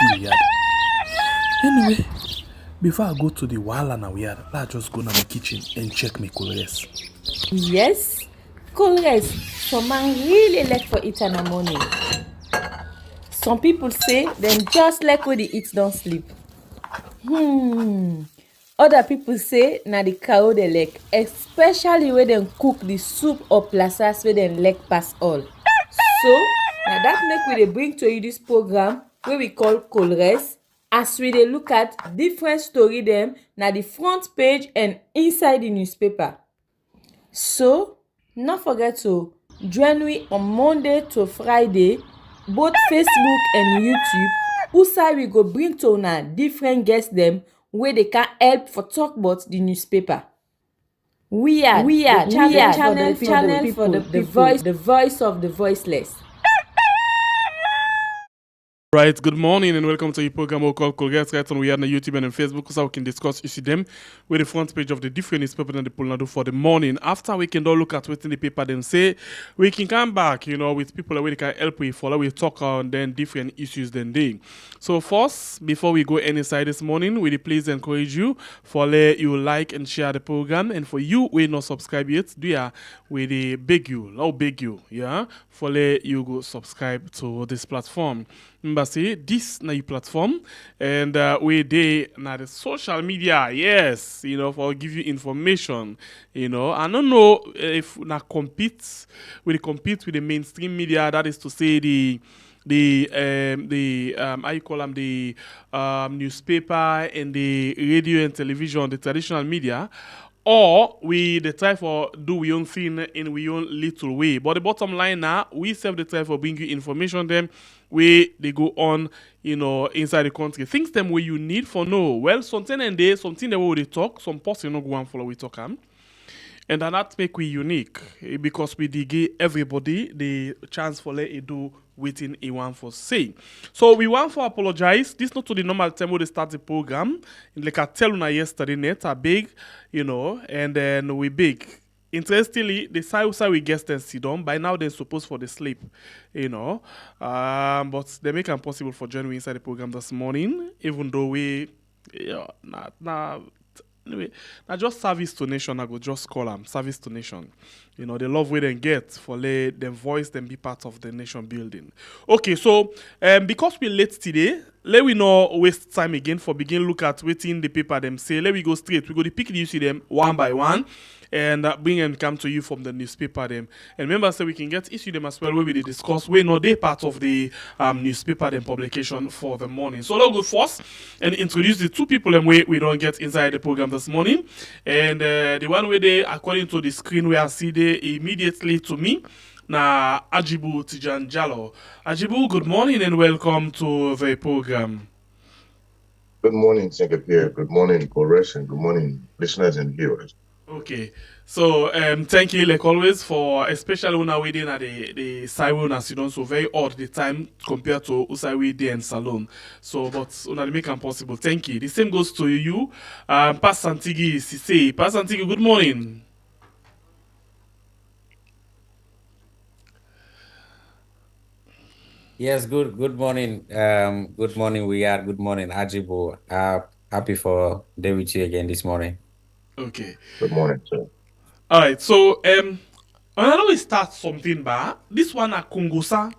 Weird. Anyway, before I go to the wahala na weird, let's just go to my kitchen and check my colors. Yes, colors. Some man really like for eat in the morning. Some people say them just like when they eat don't sleep. Other people say na the cow they like, especially when them cook the soup or plasas wey dem like pass all. So na that make we dey bring to you this program wey we call Colres, as we dey look at different story dem na the front page and inside the newspaper. So no forget to join me on Monday to Friday, both Facebook and YouTube, usai we go bring to una different guests dem wey dey can help for talk about the newspaper. We are the channel for the people, the voice of the voiceless. Right, good morning and welcome to your program we call Colgate right on we are on YouTube and on Facebook so we can discuss issue them with the front page of the different newspaper and the Polnado for the morning. After we can all look at what in the paper them say, we can come back, with people where they can help we follow, we talk on then different issues then day. So first, before we go any side this morning, we please encourage you for let you like and share the program, and for you we not subscribe yet, we beg you, yeah, for let you go subscribe to this platform. Remember, say this na your platform, and we dey na the social media, yes, for give you information, I don't know if na compete with the mainstream media, that is to say the how you call them, the newspaper and the radio and television, the traditional media, or we the try for do we own thing in we own little way. But the bottom line now, we self the try for bring you information them where they go on, inside the country. Things them where you need for know. Well, something and day, something that we will talk, some person no go and follow we talk and that make we unique because we dey give everybody the chance for let it do waiting a one for say. So we want for apologize. This not to the normal time we start the program. Like I tell you yesterday, net are big, and then we big. Interestingly, the side we guess them sit down. By now they're supposed for the sleep, but they make it impossible for joining inside the program this morning, even though we, anyway, now just service to nation, I go just call them service to nation. The love we then get for let them voice them be part of the nation building. Okay, so because we late today, let we not waste time again for begin look at waiting the paper them say. Let we go straight. We go to pick the issue them one by one and bring and come to you from the newspaper them. And remember, so we can get issue them as well where we discuss. We know they part of the newspaper them publication for the morning. So let's go first and introduce the two people them we don't get inside the program this morning. And the one where they, according to the screen where I see they immediately to me. Na Ajibu Tijan Jallo. Ajibu, good morning and welcome to the program. Good morning, Secretary. Good morning, Chorus, and good morning, listeners and viewers. Okay, so thank you like always for especially when I waiting at the Saiwan as you know, so very odd the time compared to Usai Day and Salon. So but una make it possible. Thank you. The same goes to you, Pas Santigi Sise. Pas Santigi, good morning. Yes, good morning. Good morning, we are. Good morning, Ajibo. Happy for day with you again this morning. Okay. Good morning, sir. All right. So I know we start something bad. This one at Kongosa,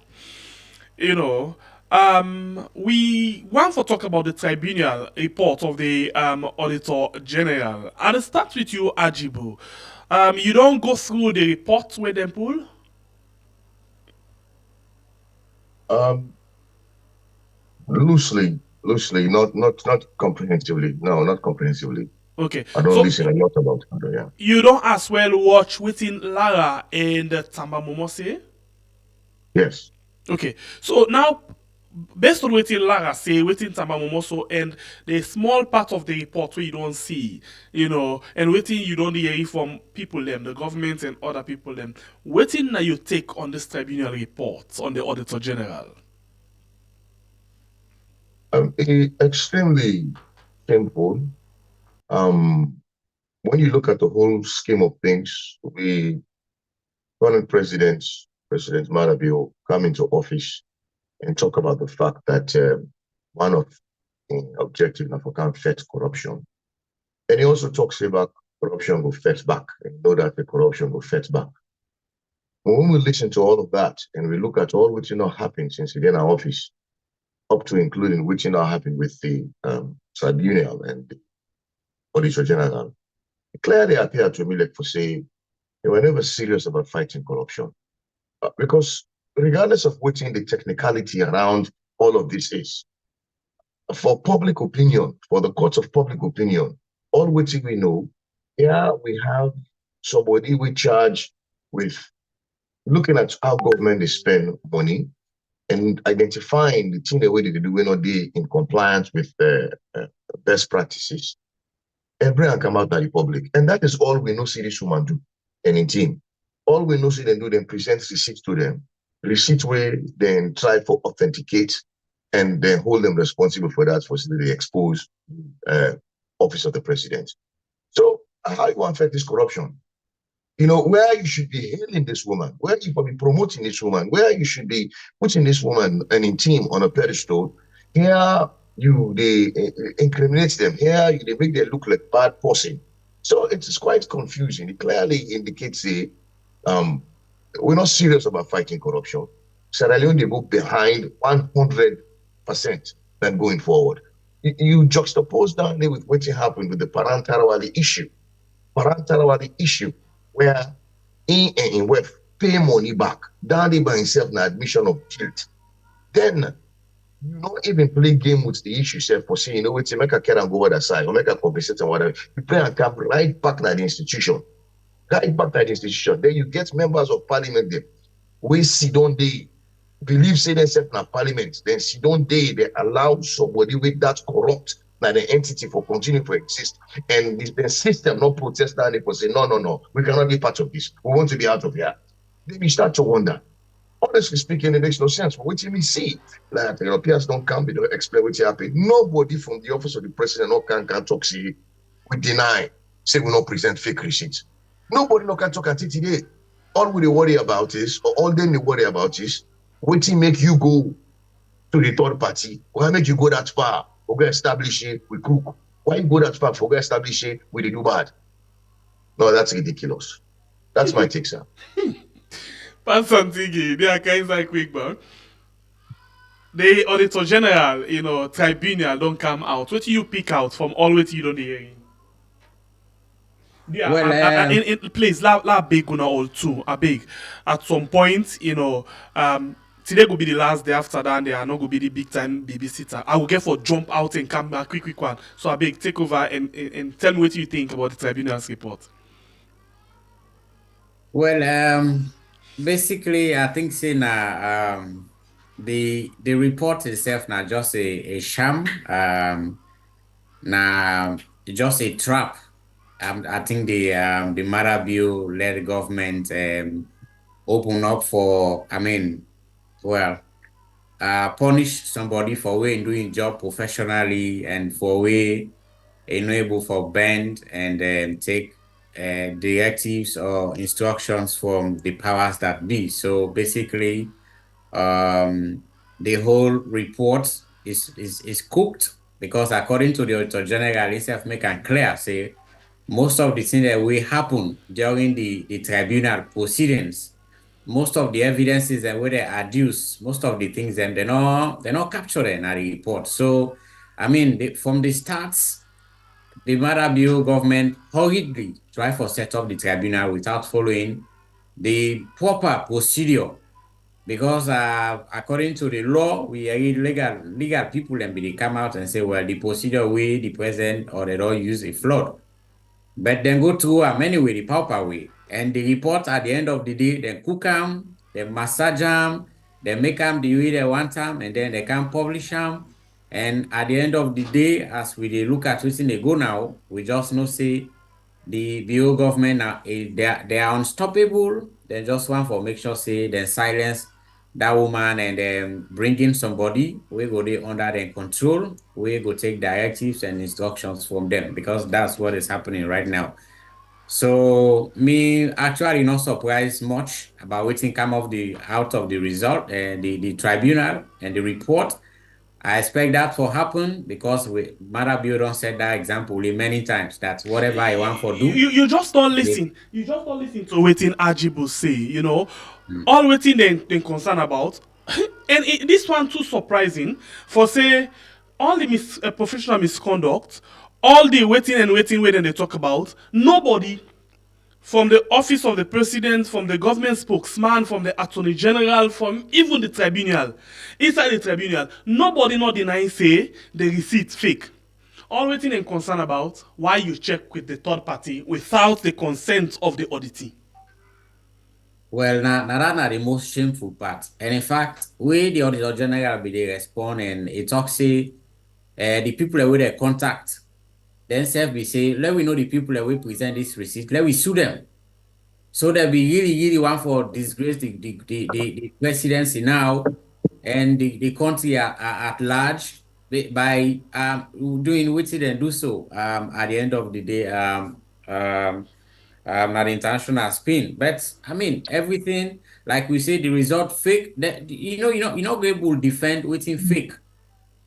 we want to talk about the tribunal report of the Auditor General. And it starts with you, Ajibu. You don't go through the report with them pull? Loosely, not comprehensively. No, not comprehensively. Okay. I don't listen a lot about it. Yeah. You don't as well watch within Lara and Tamba Momose? Yes. Okay. So now, based on waiting Lara say, waiting Tamba Momoso, and the small part of the report where you don't see, and waiting you don't hear from people them, the government and other people them, waiting now you take on this tribunal report on the Auditor General? Extremely simple. When you look at the whole scheme of things, current President Marabio, come into office and talk about the fact that one of the objectives now for can fight corruption. And he also talks about corruption will fight back, and know that the corruption will fight back. But when we listen to all of that and we look at all which not happened since he in our office, up to including which not happened with the tribunal and the Auditor General, it clearly appeared to me like for say they were never serious about fighting corruption. Because regardless of which in the technicality around all of this is, for public opinion, for the courts of public opinion, all which we know, here we have somebody we charge with looking at how government is spend money and identifying the thing the way they do when not they in compliance with the best practices and bring and come out to the public. And that is all we know see this woman do and in team. All we know see them do, then present receipts to them. Receipt where then try for authenticate and then hold them responsible for that for the exposed office of the president. So how you want to affect this corruption? You know, where you should be hailing this woman, where you should be promoting this woman, where you should be putting this woman and in team on a pedestal, here they incriminate them, here they make them look like bad person. So it is quite confusing. It clearly indicates we're not serious about fighting corruption. Sierra Leone, they go behind 100% than going forward. You juxtapose down there with what happened with the Parantarawali issue. Parantarawali issue, where in West pay money back, down there by himself an admission of guilt. Then you not even play game with the issue self for saying, you know, what, make a care and go over the side, or make a compensate and whatever. You play and come right back to the institution. Right back to the institution. Then you get members of parliament there. We sit on they believe say themselves in parliament, then sit on they allow somebody with that corrupt na the entity for continuing to exist. And the system not protest that they say, no, we cannot be part of this. We want to be out of here. Then you start to wonder. Honestly speaking, it makes no sense. But what do we see? Like the Europeans don't come, they don't explain what happened. Nobody from the office of the president no can talk, see, we deny, say we not present fake receipts. Nobody no can talk until today. All we worry about is, or all they worry about is, what make you go to the third party? Why make you go that far? For go establish it with crook. Why you go that far for go establish it with the do bad? No, that's ridiculous. That's my take, sir. Pasantigi, they are kind of quick, but the Auditor General, you know, tribunal don't come out. What do you pick out from all what you don't hearing? Yeah, well, please, la big gonna all too. A big at some point, you know, today will be the last day after that, and they are not gonna be the big time babysitter. I will get for jump out and come back quick one. So a big take over and tell me what you think about the tribunal's report. Well, basically, I think saying the report itself now just a sham, now just a trap. I think the Marabio-led government open up for, punish somebody for way doing job professionally and for way enable for bend and take directives or instructions from the powers that be. So basically, the whole report is cooked because according to the Auditor General itself, make it clear, say most of the things that will happen during the tribunal proceedings, most of the evidences that were they adduce, most of the things they're not captured in a report. So, I mean, from the starts, the Marabio government hurriedly tried to set up the tribunal without following the proper procedure. Because according to the law, we are legal people and they come out and say, well, the procedure way the president or they don't use a flood. But then go through many way, the proper way. And the report at the end of the day, they cook them, they massage them, they make them the way they want them, and then they can publish them. And at the end of the day, as we look at what's they go now, we just know say the BO government now they are unstoppable. They just want for make sure say they silence that woman and then bring in somebody we go they under their control. We go take directives and instructions from them because that's what is happening right now. So me actually not surprised much about what come out of the result and the tribunal and the report. I expect that to happen because Mother Biodon said that example many times that whatever I want for do, You just don't they, listen. You just don't listen to wetin Ajibu say. All wetin they concern about, and this one too surprising for say all the professional misconduct, all the waiting and waiting wey dem dey talk about. Nobody from the office of the president, from the government spokesman, from the attorney general, from even the tribunal, inside the tribunal, nobody not denying say the receipt fake. All wetin dem concern about why you check with the third party without the consent of the auditee. well, now that na the most shameful part. And in fact, we the Auditor General be dey respond and it talk say the people that we dey contact themselves be say, let we know the people that we present this receipt, let we sue them. So that we really want for disgrace the presidency now and the country at large by doing what they do so at the end of the day at the international spin. But I mean everything, like we say, the result fake. That you're not able to defend waiting fake.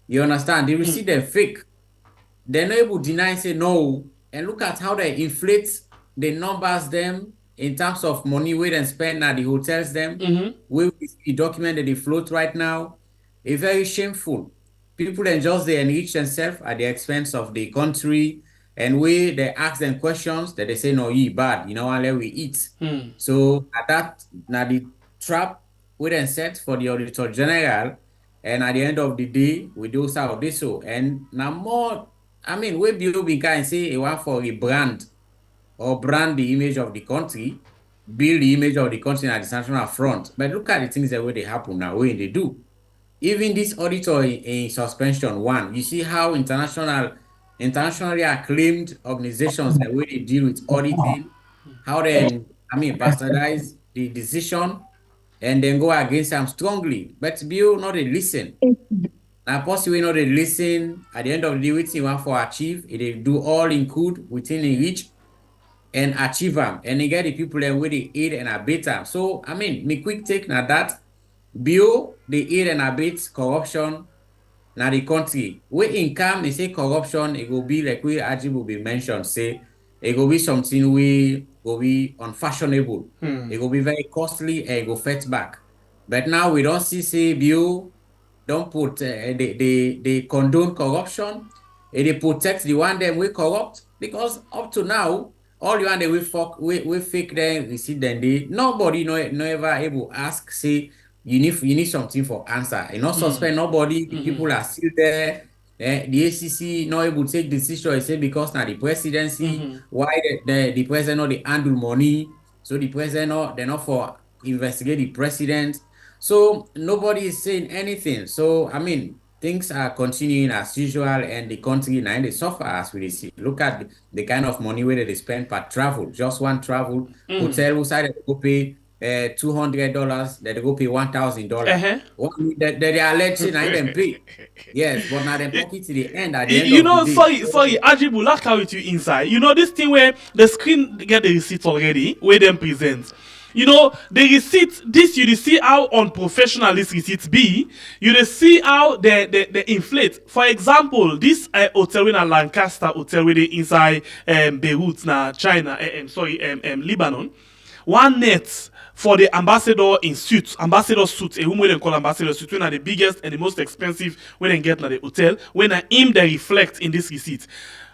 You understand? The receipt they're fake. They're not able to deny, say no, and look at how they inflate the numbers them in terms of money we then spend at the hotels them. We see document that they float right now. It's very shameful. People then just they enrich themselves at the expense of the country, and they ask them questions that they say no, ye bad, and let we eat. So at that now the trap we then set for the Auditor General, and at the end of the day we do some this so and now more. I mean, we be can say a want for a brand or brand the image of the country, build the image of the country at the national front. But look at the things that way they happen now, when they do. Even this auditor in suspension one, you see how internationally acclaimed organizations that way they deal with auditing, how they, bastardize the decision and then go against them strongly. But Bill not they listen. Now, possibly not they listen at the end of the day, what you want for achieve, they do all in good within the reach and achieve them. And they get the people that where they aid and abet them. So, me quick take now that Bill, they aid and abet corruption now the country. We income, they say corruption, it will be like we Ajib will be mentioned, say, it will be something we will be unfashionable. It will be very costly and it will fetch back. But now we don't see Bill don't put they condone corruption, and they protect the one that we corrupt, because up to now all the one that we fake them receive them nobody no ever able ask say you need something for answer. You not suspend nobody. The people are still there. The ACC not able to take decision, say because now the presidency why the president not they handle money, so the president they're not for investigate the president. So nobody is saying anything. So things are continuing as usual, and the country now they suffer as we see. Look at the kind of money where they spend per travel. Just one travel hotel outside they go pay $200, they go pay $1,000. They are alleged now them pay. Yes, but now they pocket to the end at the end of the day. Sorry, Ajibu, let's carry you inside. This thing where the screen get the receipt already, where them present. The receipt, this you see how unprofessional this receipt be. You see how they inflate. For example, this hotel in Lancaster hotel where they inside Beirut na China, Lebanon. One net for the ambassador in suit, ambassador suit, a room where they call ambassador suit, when are the biggest and the most expensive when they get na the hotel, when him they reflect in this receipt.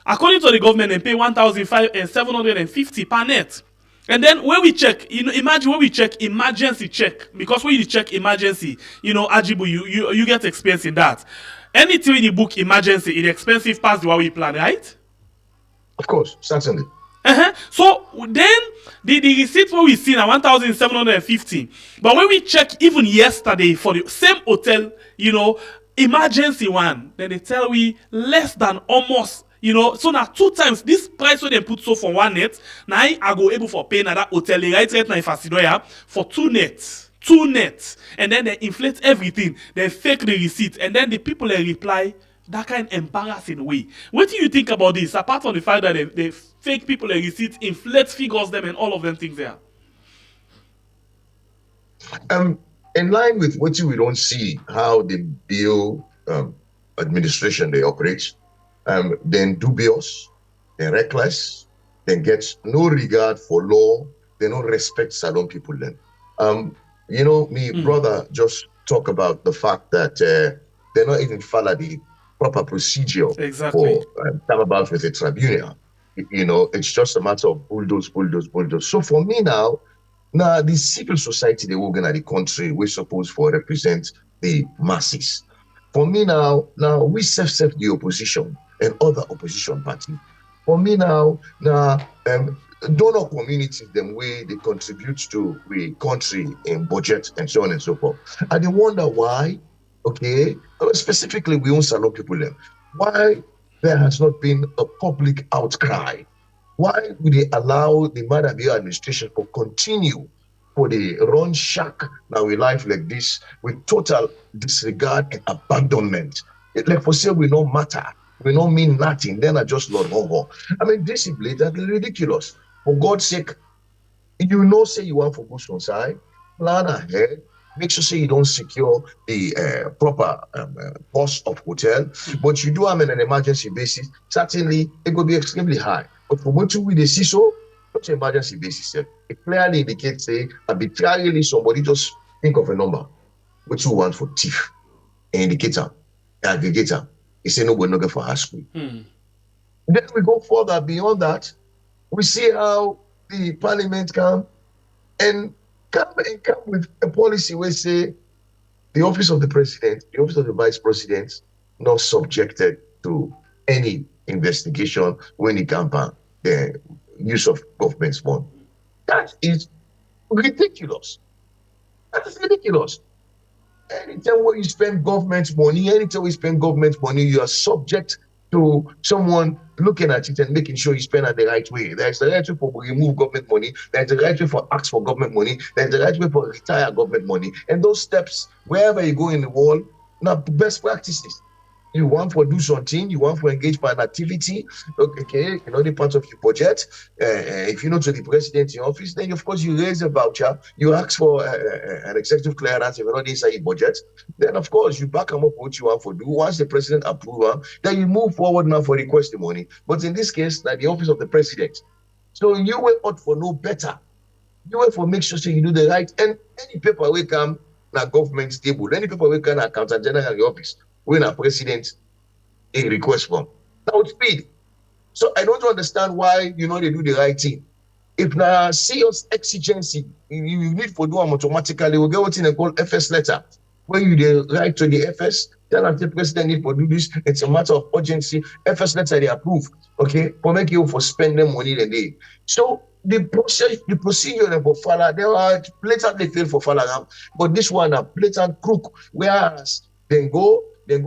According to the government, they pay 1,750 per net. And then when we check, imagine when we check emergency check, because when you check emergency, Ajibu, you get expense in that. Anything in the book emergency, it's expensive past the way we plan, right? Of course, certainly. So then the receipt what we see now 1,750. But when we check even yesterday for the same hotel, emergency one, then they tell we less than almost. So now 2 times this price where they put so for 1 net, now I go able for pay na that hotel right now in Fasidoya for 2 nets. 2 nets. And then they inflate everything. They fake the receipt. And then the people they reply that kind of embarrassing way. What do you think about this? Apart from the fact that they fake people they receipt, inflate figures them and all of them things there. In line with what we don't see how the bill administration they operate, then dubious, then reckless, then get no regard for law, they don't respect Salon people then. Me, brother, just talk about the fact that they're not even follow the proper procedure for come about with a tribunal. It's just a matter of bulldoze. So for me now the civil society, they organize the country, we're supposed to represent the masses. For me now we serve the opposition and other opposition party. For me now, donor communities, them way they contribute to the country in budget and so on and so forth. And they wonder why, specifically we own Salon people them, why there has not been a public outcry. Why would they allow the Madabio administration to continue for the run shack now a life like this with total disregard and abandonment? Like for say we don't matter, we don't mean nothing, then I just Lord Hoho. I mean, this is blatantly ridiculous. For God's sake, say you want for Bush on side, plan ahead, make sure say you don't secure the proper cost of hotel, but you do them on an emergency basis, certainly it will be extremely high. But for what we see so, not an emergency basis, it clearly indicates say arbitrarily somebody just think of a number, what you want for thief, an indicator, an aggregator. He say no, we're not going for high school. Then we go further beyond that. We see how the parliament come with a policy where say the office of the president, the office of the vice president, not subjected to any investigation when it comes to the use of government's fund. That is ridiculous. That is ridiculous. Anytime where you spend government money, you are subject to someone looking at it and making sure you spend it the right way. There's the right way for remove government money. There's the right way for ask for government money. There's the right way for retire government money. And those steps, wherever you go in the world, now best practices. You want to do something, you want to engage by an activity, the part of your budget. If you know to the president in office, then of course you raise a voucher, you ask for an executive clearance if you're not inside your budget. Then of course you back them up what you want to do. Once the president approves, then you move forward now for request the money. But in this case, like the office of the president. So you were out for no better. You were for make sure so you do the right. And any paper will come na government stable. Any paper will come na accountant general in the office. When a president a request form, that would speed. So I don't understand why they do the right thing. If na serious exigency, you need for do them automatically. We get what they call FS letter, where you write to the FS, tell them the president need to do this. It's a matter of urgency. FS letter they approve, for make you for spend them money the day. So the procedure for follow, they are blatantly fail for follow, but this one a blatant crook. Whereas then go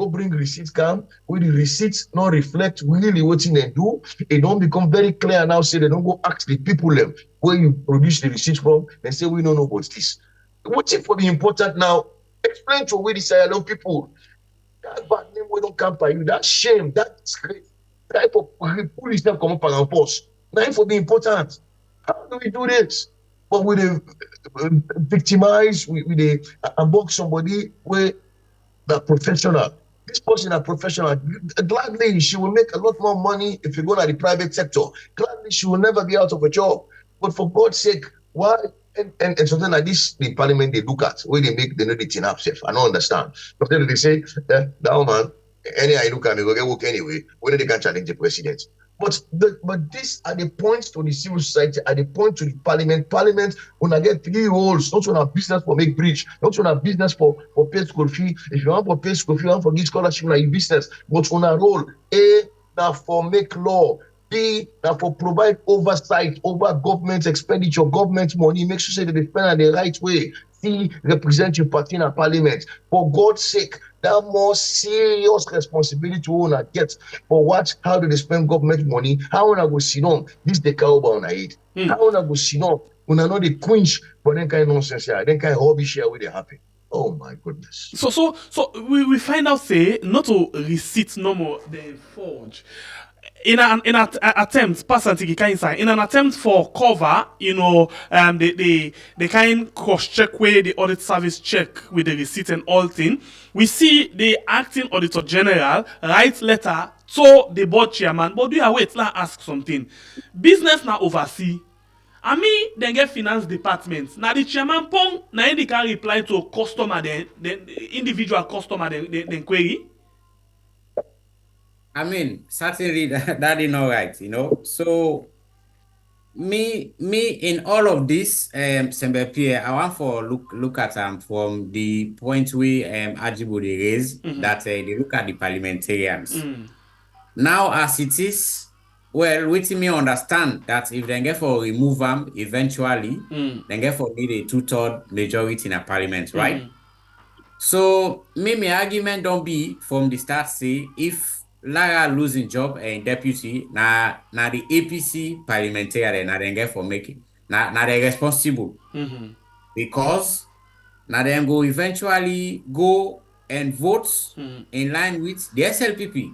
bring receipts come, with the receipts not reflect really what they do. It don't become very clear now, say they don't go ask the people them where you produce the receipts from, and say we don't know about this. What's it for the important now? Explain to we the alone people. That bad name we don't come by you, that shame, that disgrace. Try for police them come up and post. Now for the important. How do we do this? But we victimize, we unbox somebody where the professional. This person is professional. Gladly, she will make a lot more money if you go to the private sector. Gladly, she will never be out of a job. But for God's sake, why? And something like this, the parliament they look at where they know the thing up safe. I don't understand. But then they say, that man, any I look at me, go get work anyway. Whether they can challenge the president. But these are the points to the civil society, are the point to the parliament. Parliament, when I get 3 roles, not on a business for make bridge, not on a business for pay school fee. If you want for pay school fee, you want for give scholarship, like business, but on a role, A, now for make law, B, now for provide oversight over government expenditure, government money, make sure that they spend it the right way. C, represent your party in a parliament. For God's sake, that more serious responsibility we wanna get for how do they spend government money? How wanna go sit on this the cowboy on it? How wanna go sit on? Wanna know the quench for them kind of nonsense here, then kind of hobby share where they happen. Oh my goodness. So we find out say not to receipt no more they forge. in an attempt, in an attempt for cover, they kind cross check where the audit service check with the receipt and all thing. We see the acting auditor general write letter to the board chairman, but do you wait? Let's ask something. Business now oversee. I mean, then get finance department. Now the chairman pong, now they can reply to a customer then individual customer then query. I mean, certainly that is not right, So me in all of this, Sembe I want for look at from the point we Ajibu they raise that they look at the parliamentarians. Now as it is, well, waiting me understand that if they get for remove them eventually, they get for need a 2/3 majority in a parliament, right? So my argument don't be from the start say if Lara losing job and deputy na the APC parliamentarian na then get for making na they responsible because na them go eventually go and vote in line with the SLPP.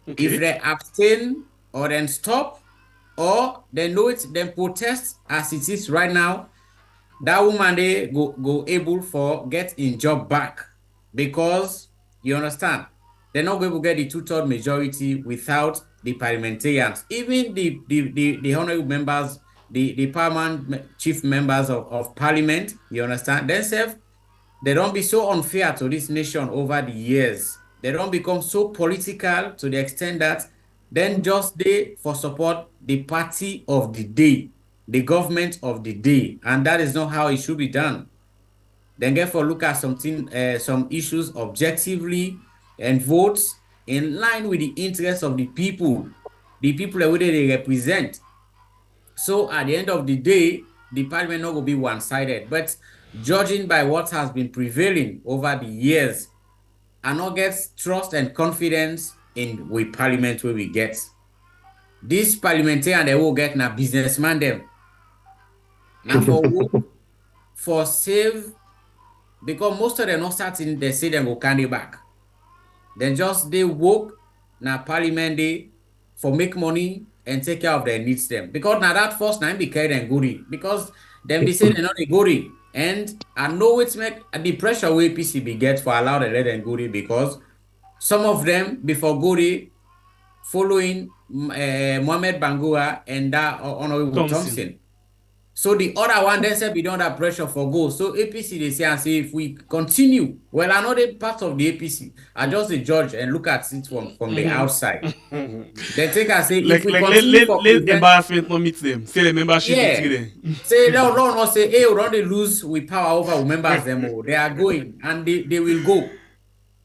Okay. If they abstain or then stop or they know it, then protest as it is right now, that woman they go able for get in job back because you understand they're not going to get the 2/3 majority without the parliamentarians, even the honorable members, the permanent chief members of parliament. You understand themselves. They don't be so unfair to this nation over the years. They don't become so political to the extent that then just they for support the party of the day, the government of the day, and that is not how it should be done. Then therefore look at something, some issues objectively and votes in line with the interests of the people that they represent. So at the end of the day, the parliament not going to be one-sided, but judging by what has been prevailing over the years, I not get trust and confidence in with parliament where we get. This parliamentarian they will get na businessman them. Now for save, because most of them not starting, they say them will carry back. Then just they work na parliament day for make money and take care of their needs them. Because now that first time be carried and goody. Because them they say they're not a goody. And I know it's make the pressure where PCB get for allow the let them goody because some of them before goody following Mohamed Bangura and that Honorable Thompson. So the other one then said we don't have pressure for go. So APC they say and say if we continue, well, I know the part of the APC. I just the judge and look at it from the outside. They take and say if we continue let embarrassment not meet them. Say the membership meet them. Say no say hey, we don't lose with power over members them. They are going and they will go.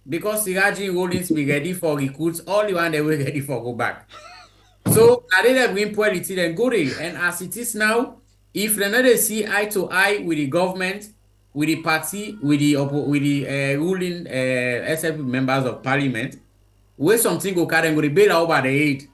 Because Siraji Holdings be ready for recruits, all the one they were ready for go back. So I didn't win quality then go there. And as it is now, if they not see eye to eye with the government, with the party, with the ruling SLP members of parliament, where something go carry and go bail over the aid.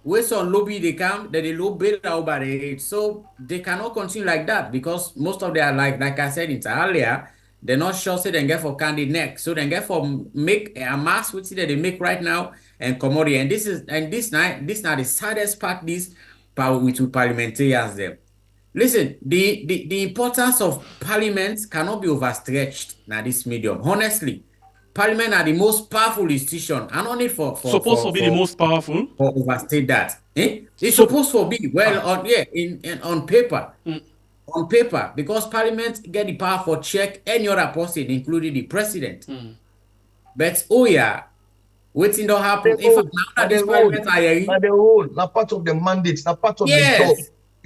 Where some lobby they come, that they low bail over the aid. So they cannot continue like that because most of them are like I said earlier, they're not sure say they get for candy next. So they get for make a mass which that they make right now and commodity. And this now the saddest part this with parliamentarians them. Listen, the importance of parliament cannot be overstretched now this medium. Honestly, parliament are the most powerful institution and only for supposed to be the most powerful. For overstate that. It's supposed to be on paper. On paper, because parliament get the power for check any other person, including the president. But waiting don't happen. If now this parliament are the whole, not part of the mandates, not part of the job.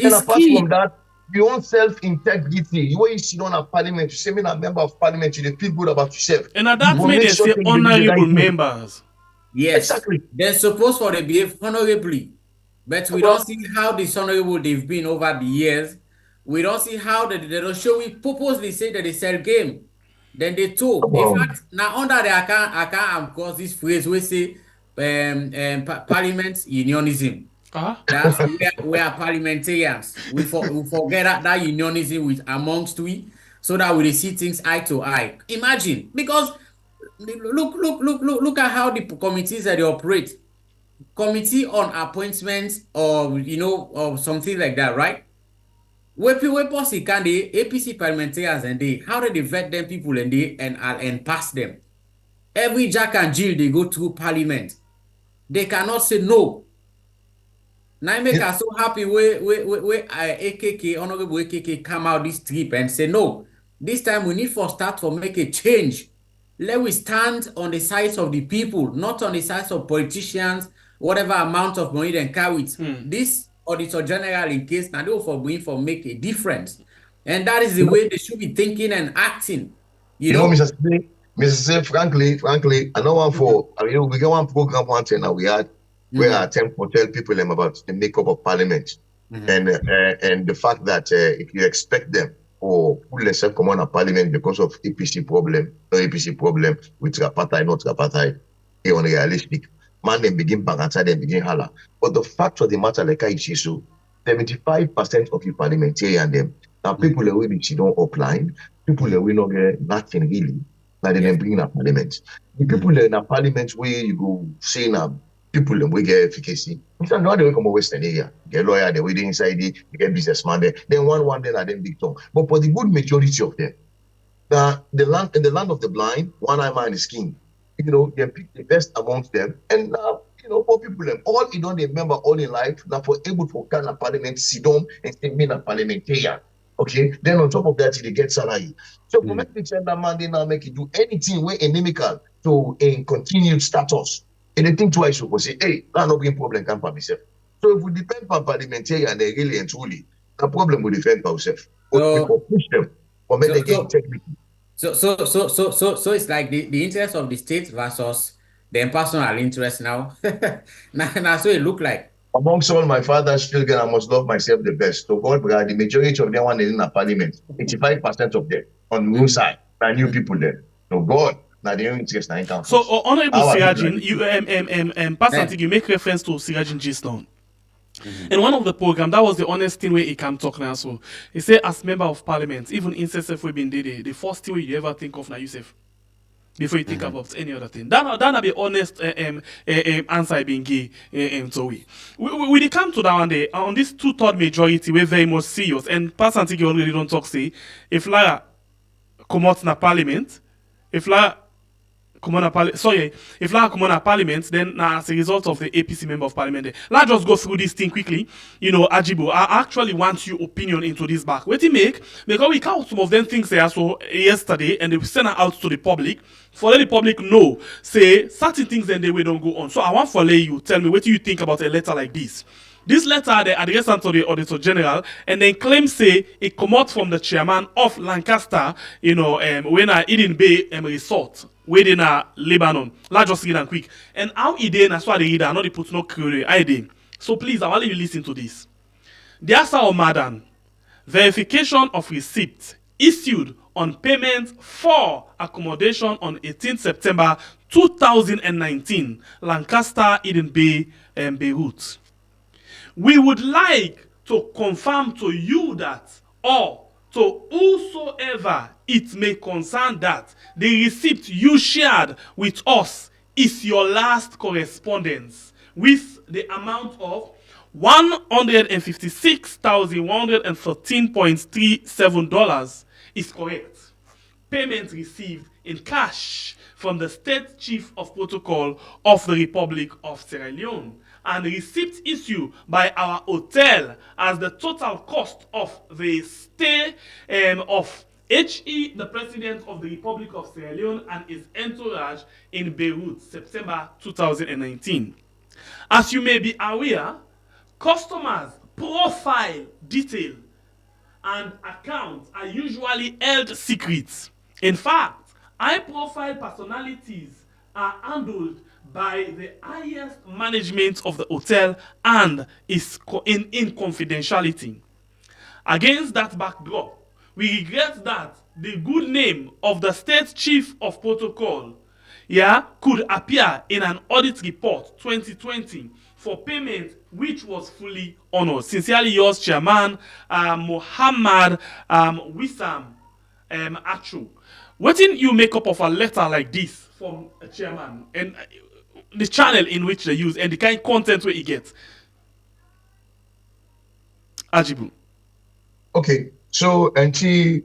And apart from that, your own self-integrity. When you sit on a parliament, you say me a member of parliament, you feel good about yourself. And that made they say honorable members. Yes, exactly. They're supposed for to behave honorably. But we don't see how dishonorable they've been over the years. We don't see how they don't show. We purposely say that they sell game. Then they told. In fact, now under the account, cause this phrase we say parliament unionism. That's we are parliamentarians. We forget that unionism with amongst we, so that we see things eye to eye. Imagine, because look at how the committees that they operate. Committee on appointments or or something like that, right? Where policy can the APC parliamentarians and they how do they vet them people and they and pass them? Every Jack and Jill they go through parliament. They cannot say no. Now I make us so happy where AKK, Honorable AKK come out this trip and say no. This time we need for start to make a change. Let we stand on the side of the people, not on the side of politicians, whatever amount of money they carry. This Auditor General in case now they for make a difference. And that is the way they should be thinking and acting. You know, Mr. Frankly, I know one for we get one program one thing that we had where I attempt to tell people them about the makeup of parliament and the fact that if you expect them or pull themselves come on a parliament because of APC problem, no APC problem with Rapatai, not Rapatai, they on realistic. Man, they begin bangata, they begin holla. But the fact of the matter, like I say, so 75% of the parliamentarian them now people that will be don't upline, people that will not get nothing really. Now they bring in a parliament. The people in a parliament where you go say now people that will get efficacy. In fact, now they will come over Western area. Get lawyer, they will inside it, they get businessman there. Then one then are them big tongue. But for the good majority of them, the land in the land of the blind, one eye man is king. They pick the best amongst them, and for people them all they remember all in life now for able to kind of parliament sit down and say being a parliamentarian. Okay, then on top of that, they get salary. So for make the gender man, they now make it do anything way inimical to a continued status. And they think twice to say, hey, that no bring problem can for myself. So if we depend on parliamentarian, they really and truly, the problem will defend for ourselves. But people push them or make them get technical. So it's like the interest of the state versus the personal interest now. now so it look like. Amongst all my father's children, I must love myself the best. So God, the majority of them one is in a parliament. 85% of them on the new side, are new people there. So God, now the only interest in council. So Honorable Sirajin, you make reference to Sirajin just now. In one of the program, that was the honest thing where he can talk now. So he said, as member of parliament, even in we been the first thing you ever think of now, Yusuf, before you think about any other thing. That be honest answer being gay. So we come to that one day on this 2/3 majority, we're very much serious. And personally, you already don't talk say if Lara come out in parliament, if Lara come on a parliament, then as a result of the APC member of parliament, let's just go through this thing quickly. Ajibo, I actually want your opinion into this back. What you make? Because we count some of them things there so yesterday and they send it out to the public. For let the public know, say certain things and they will don't go on. So I want to let you tell me what do you think about a letter like this. This letter they address to the Auditor General and then claim say it come out from the chairman of Lancaster, when Eden Bay resort. Within Lebanon. Let's just read and quick. And how he did, that's why they read, I know they put no query. I did. So please, I want you to listen to this. Dear Sir Madam, verification of receipt issued on payment for accommodation on 18 September 2019, Lancaster, Eden Bay, and Beirut. We would like to confirm to you that, or to whosoever it may concern, that the receipt you shared with us is your last correspondence with the amount of $156,113.37 is correct. Payment received in cash from the State Chief of Protocol of the Republic of Sierra Leone, and receipt issued by our hotel as the total cost of the stay of H.E., the President of the Republic of Sierra Leone, and his entourage in Beirut, September 2019. As you may be aware, customers' profile detail and accounts are usually held secret. In fact, high-profile personalities are handled by the highest management of the hotel and is in confidentiality. Against that backdrop, we regret that the good name of the State Chief of Protocol could appear in an audit report 2020 for payment which was fully honored. Sincerely yours, Chairman Muhammad Wissam Achu. What in you make up of a letter like this from a chairman and the channel in which they use and the kind of content where he gets? Ajibu. Okay, so until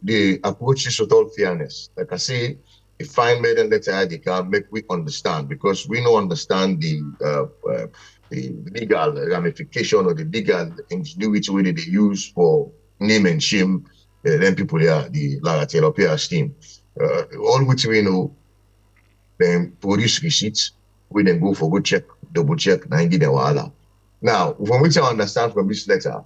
the approach is with all fairness, like I say, a fine maiden letter they can make we understand, because we don't understand the legal ramification or the legal ingenuity way they use for name and shame then people here, the Larathelopia steam. All which we know, then produce receipts, we then go for good check, double check, 90 the wahala. Now, from which I understand from this letter,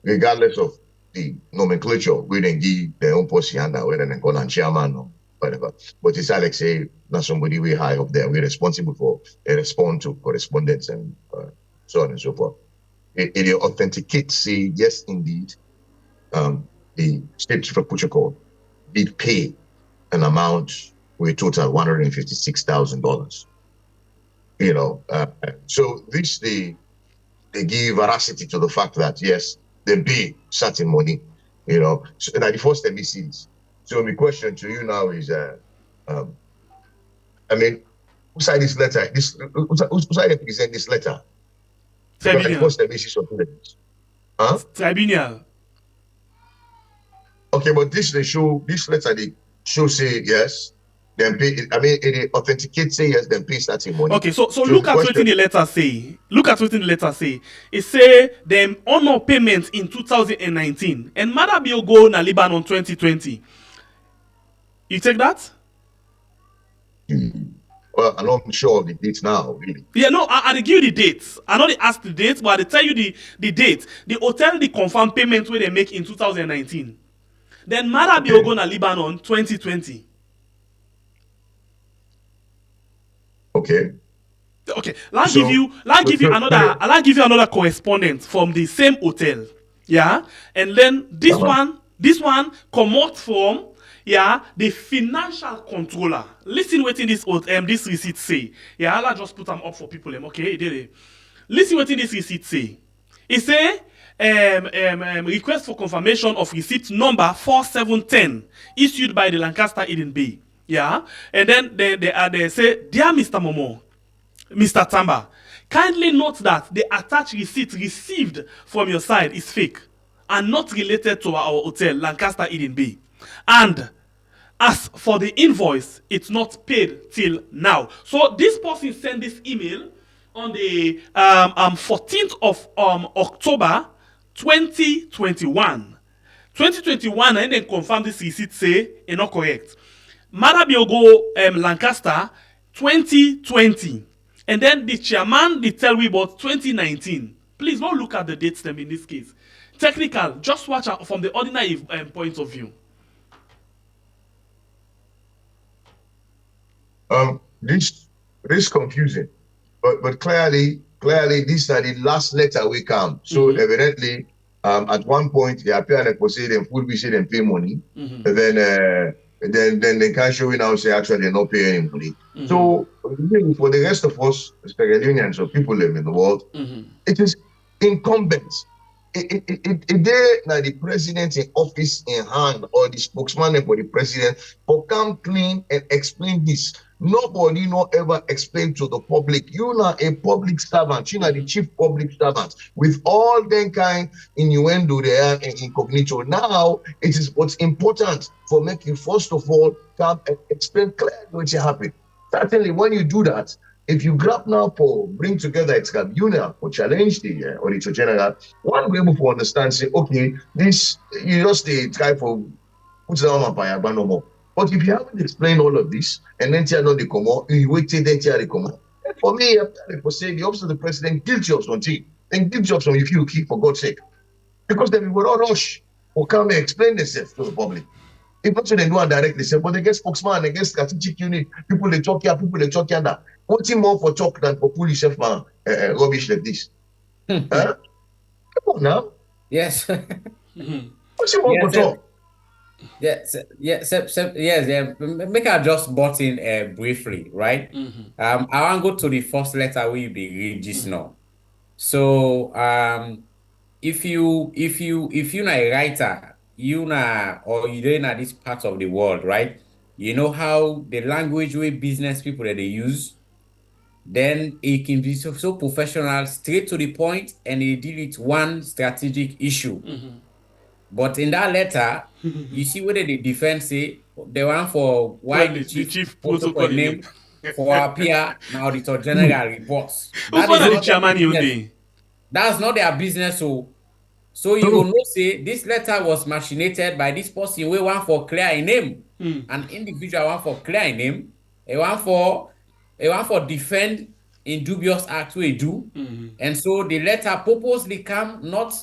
regardless of the nomenclature, we then give their own policy under whether they call and chairman or whatever. But it's Alex say, not somebody way high up there. We're responsible for a response to correspondence and so on and so forth. It authenticates, say, yes, indeed, the state protocol did pay an amount with total $156,000. You know, so this they give veracity to the fact that yes, they pay certain money. You know, so now the first MECs. So my question to you now is, I mean, who signed this letter? Who signed represent this letter? Tribunal. The first MECs of this. Huh? Tribunal. Okay, but this letter they show say yes, then pay. I mean, it authenticates say yes, then pay starting money. Okay, so look at what the letter say. Look at what the letter say. It say them honor payments in 2019 and Madabio go na Lebanon 2020. You take that? Well, I'm not sure of the dates now, really. Yeah, no, I give you the dates. I know they ask the dates, but they tell you the date. The hotel they confirm payments where they make in 2019. Then Madabio go na Lebanon 2020. Okay. Okay, I'll give you another correspondent from the same hotel. Yeah, and then this one come out from the financial controller. Listen what in this receipt say. Yeah, I'll just put them up for people. Okay, listen what in this receipt say. It say request for confirmation of receipt number 4710 issued by the Lancaster Eden Bay. Yeah, and then they say, dear Mr. Momo, Mr. Tamba, kindly note that the attached receipt received from your side is fake and not related to our hotel, Lancaster Eden Bay. And as for the invoice, it's not paid till now. So this person sent this email on the 14th of October 2021. 2021, and then confirm this receipt say it's not correct. Madabiogo Lancaster 2020. And then the chairman, they tell me about 2019. Please don't look at the dates them in this case. Technical, just watch out from the ordinary point of view. This confusing, but clearly these are the last letter we come. So evidently, at one point they appear and they say them full visit and pay money, and then they can't show you now say actually they're not paying any money. So for the rest of us, especially unions or people living in the world, it is incumbent. There now the president in office in hand or the spokesman for the president for come clean and explain this. Nobody not ever explain to the public. You are a public servant. You are the chief public servant with all them kind innuendo there and incognito. Now it is what's important for making first of all come and explain clearly what happened. Certainly when you do that, if you grab now for bring together a tribunal or challenge the auditor general, one will be able to understand, say, okay, this you just try for put down my no more. But if you haven't explained all of this and then tell the come you wait till then tell the come. For me, I say the office of the president guilty of something, then guilty of some if you keep for God's sake. Because then we will all rush or come and explain themselves to the public. If not so they do it directly, say, but they get spokesman, they get strategic unit, people they talk here, people they talk here that. What's more for talk than for police chef man rubbish like this? Huh? Come on now. Yes. What's more for talk? Yes. Make I just butt in briefly, right? I want to go to the first letter we be read just now. So if you not a writer, you know, or you don't know this part of the world, right? You know how the language way business people that they use, then it can be so professional, straight to the point, and they deal with one strategic issue. But in that letter, you see whether the defense say the one for why Well, the the chief chief protocol protocol name name. for appear now auditor general reports. Who That for is the not their chairman business. Hyundai? That's not their business. So you will know say this letter was machinated by this person we want for clear a name. An individual want for clear a name, a want for defend in dubious act we do. And so the letter purposely come not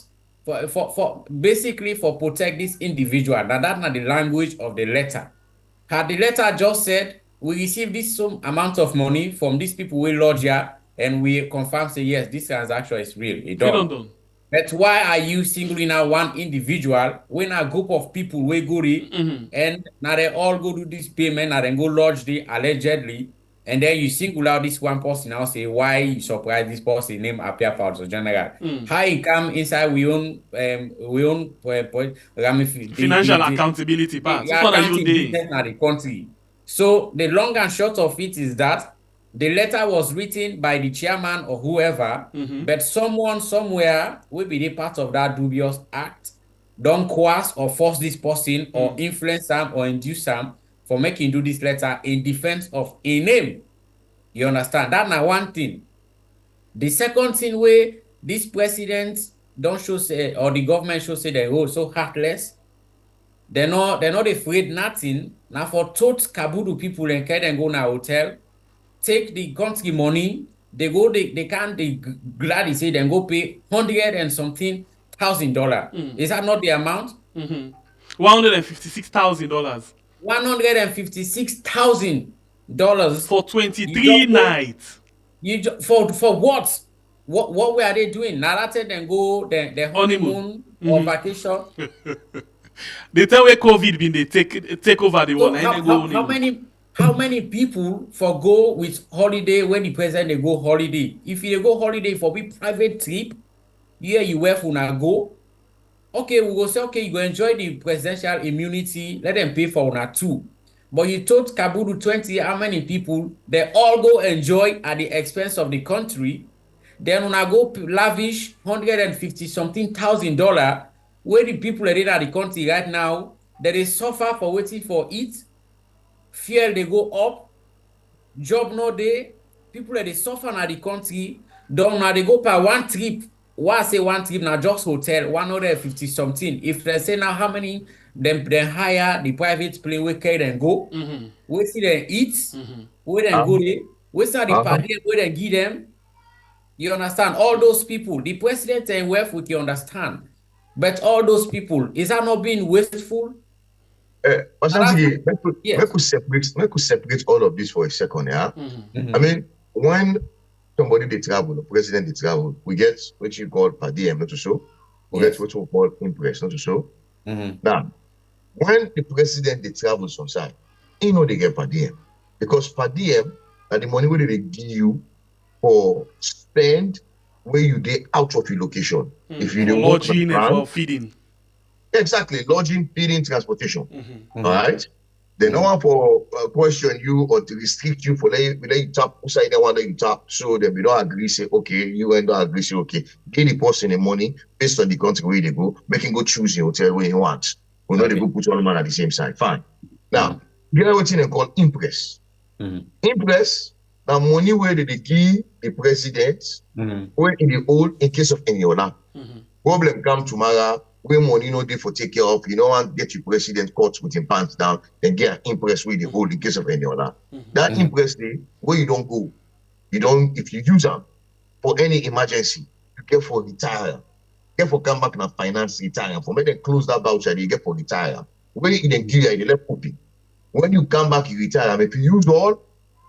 for basically for protect this individual. Now that's not the language of the letter. Had the letter just said we received this some amount of money from these people we lodge here and we confirm say yes, this transaction is real, it Feel done. done. But why are you singling out one individual when a group of people we go there and now they all go do this payment and then go lodge the allegedly, and then you single out this one person now say why you surprise this person name appear for the general? How it come inside we own Financial accountability part. the So far, accounting you business in the country. So the long and short of it is that the letter was written by the chairman or whoever, but someone somewhere will be the part of that dubious act, don't coerce or force this person or influence them or induce them for making do this letter in defense of a name. You understand? That's not one thing. The second thing where this president don't show say, or the government show say they're so heartless, they're not afraid nothing. Now for total Kabudu people and can go na hotel, take the country money, they can't glad they say then go pay $100 and something thousand. Is that not the amount? $156,000 $156,000 for 23 nights. For what? What were they doing? Narrated then go the honeymoon or vacation. They tell where COVID been they take over the world. So how many people for go with holiday when the president they go holiday? If you go holiday for be private trip, yeah, you where una go. Okay, we go say okay, you go enjoy the presidential immunity. Let them pay for una too. But you told Kabudu 20 how many people they all go enjoy at the expense of the country. Then una go lavish $150 something thousand where the people that are in the country right now that they suffer for waiting for it. Fear they go up, job no day, people that they suffer in the country, don't now they go per one trip. Why I say one trip now just hotel 150 something. If they say now how many them hire the private plane we carry and go, we see them eat, we then go there, we see the party we then give them. You understand? All those people, the president and wealth we can understand. But all those people, is that not being wasteful? Make we separate all of this for a second, yeah. I mean, when somebody they travel, the president they travel, we get what you call per diem, not to show. We get what we call impress, not to show. Now, when the president they travel some side, you know they get per diem because per diem are the money where they give you for spend where you get out of your location. If you don't lodging and for feeding. Exactly, lodging, feeding, transportation. All right. They don't want for question you or to restrict you for let you tap outside the one that you tap. So then we don't agree, say okay, you and don't agree, say okay. Give the person the money based on the country where they go, make him go choose the hotel where he wants. We know they go put all the man at the same side. Fine. Now, you know what they call impress. Impress, now money where they give the president where in the old in case of any other. Problem come tomorrow. Where money no day for take care of, you know, and get your president caught with him pants down and get an impress with the whole in case of any other. That impress day where you don't go, if you use them for any emergency, you get for retire, get for come back and finance retire. For me, they close that voucher, you get for retire. When you then give you left open. When you come back, you retire. And if you use all,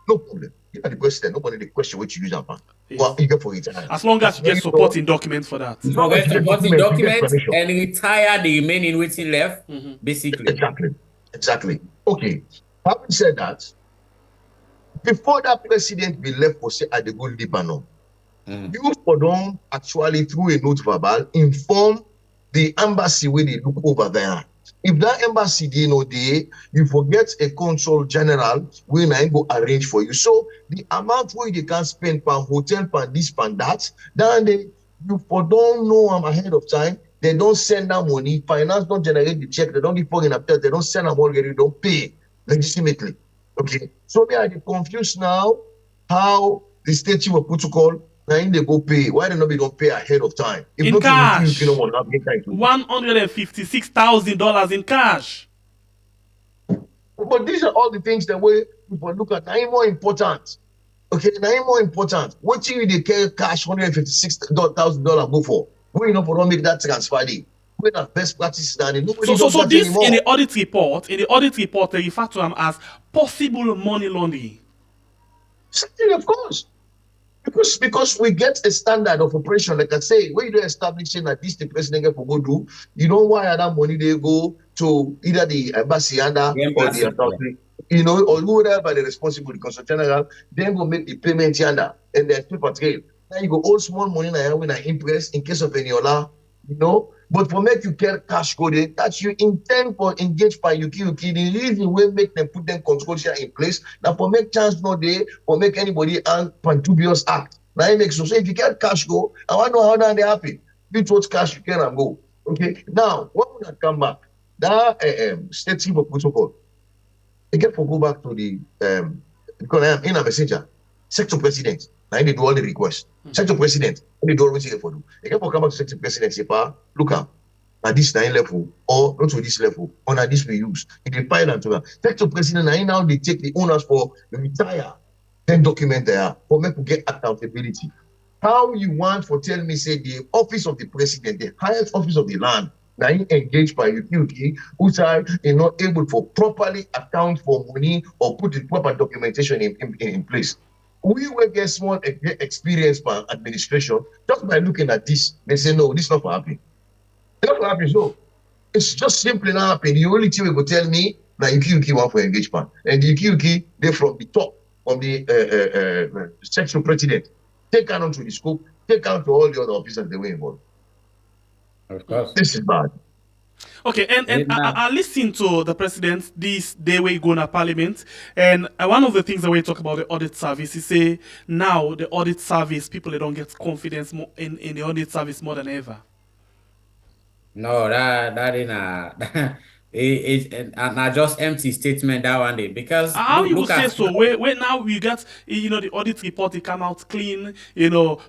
no problem. You are the president, nobody the question what you use them. Well, you get for retire. As long as you get supporting documents for that. Get supporting documents and retire the remaining waiting left, basically. Exactly. Okay. Having said that, before that president be left for say at the good Lebanon, you for them actually through a note verbal inform the embassy where they look over there. If that embassy dey no dey, you forget a consul general wey na go arrange for you. So the amount wey they can spend per hotel, per this, per that, then you for don't know am ahead of time. They don't send that money. Finance don't generate the check. They don't give foreign affairs. They don't send them already. Don't pay legitimately. Okay. So me, I dey confused now how the state chief of protocol now they go pay. Why they not be don't pay ahead of time? If In not, cash. you know what? $156,000 in cash. But these are all the things that we people look at. Now more important. Okay, now more important. What you they carry cash $156,000 go for? Where you know for don't make that transfer day? Where the best practices now? So this anymore. In the audit report, they refer to them as possible money laundering. Certainly, of course. Because we get a standard of operation, like I say, when you don't establish that this the president get for go do, you don't wire that money they go to either the embassy under or the authority, you know, or whoever the responsible, the consul general, then go make the payment yonder and there's paper trail. Now you go all small money now when I impress in case of any other, you know. But for make you get cash code, that you intend for engage by Yuki, the reason we make them put them control share in place. Now for make chance no day, for make anybody and dubious act. Now it makes so if you get cash go, I want to know how that they happy. Which what cash you can and go. Okay. Now when we come back, that state chief of protocol, they get for go back to the because I am in a messenger, sector president. Now they do all the requests. Sector president, they do everything for you. They get for come back to sector president, say, look at this 9 level or not to this level, or at this we use. If they pile and to that. Sector president, now they take the owners for retire, then document there for me to get accountability. How you want for tell me, say the office of the president, the highest office of the land, now engaged by utility, who are not able to properly account for money or put the proper documentation in place. We will get small experience by administration just by looking at this. They say, no, this is not for happening. It's not for happening. So it's just simply not happening. The only thing we could tell me that UQ want for engagement. And the UQ, they're from the top of the section president. Take on to the scope, take out to all the other officers they were involved. Of course. This is bad. Okay, and I listened to the president this day where he go to parliament, and one of the things that we talk about the audit service, he say now the audit service, people they don't get confidence more in the audit service more than ever. No, that ain't not just empty statement that one day because how you say so? Wait now we got the audit report it come out clean.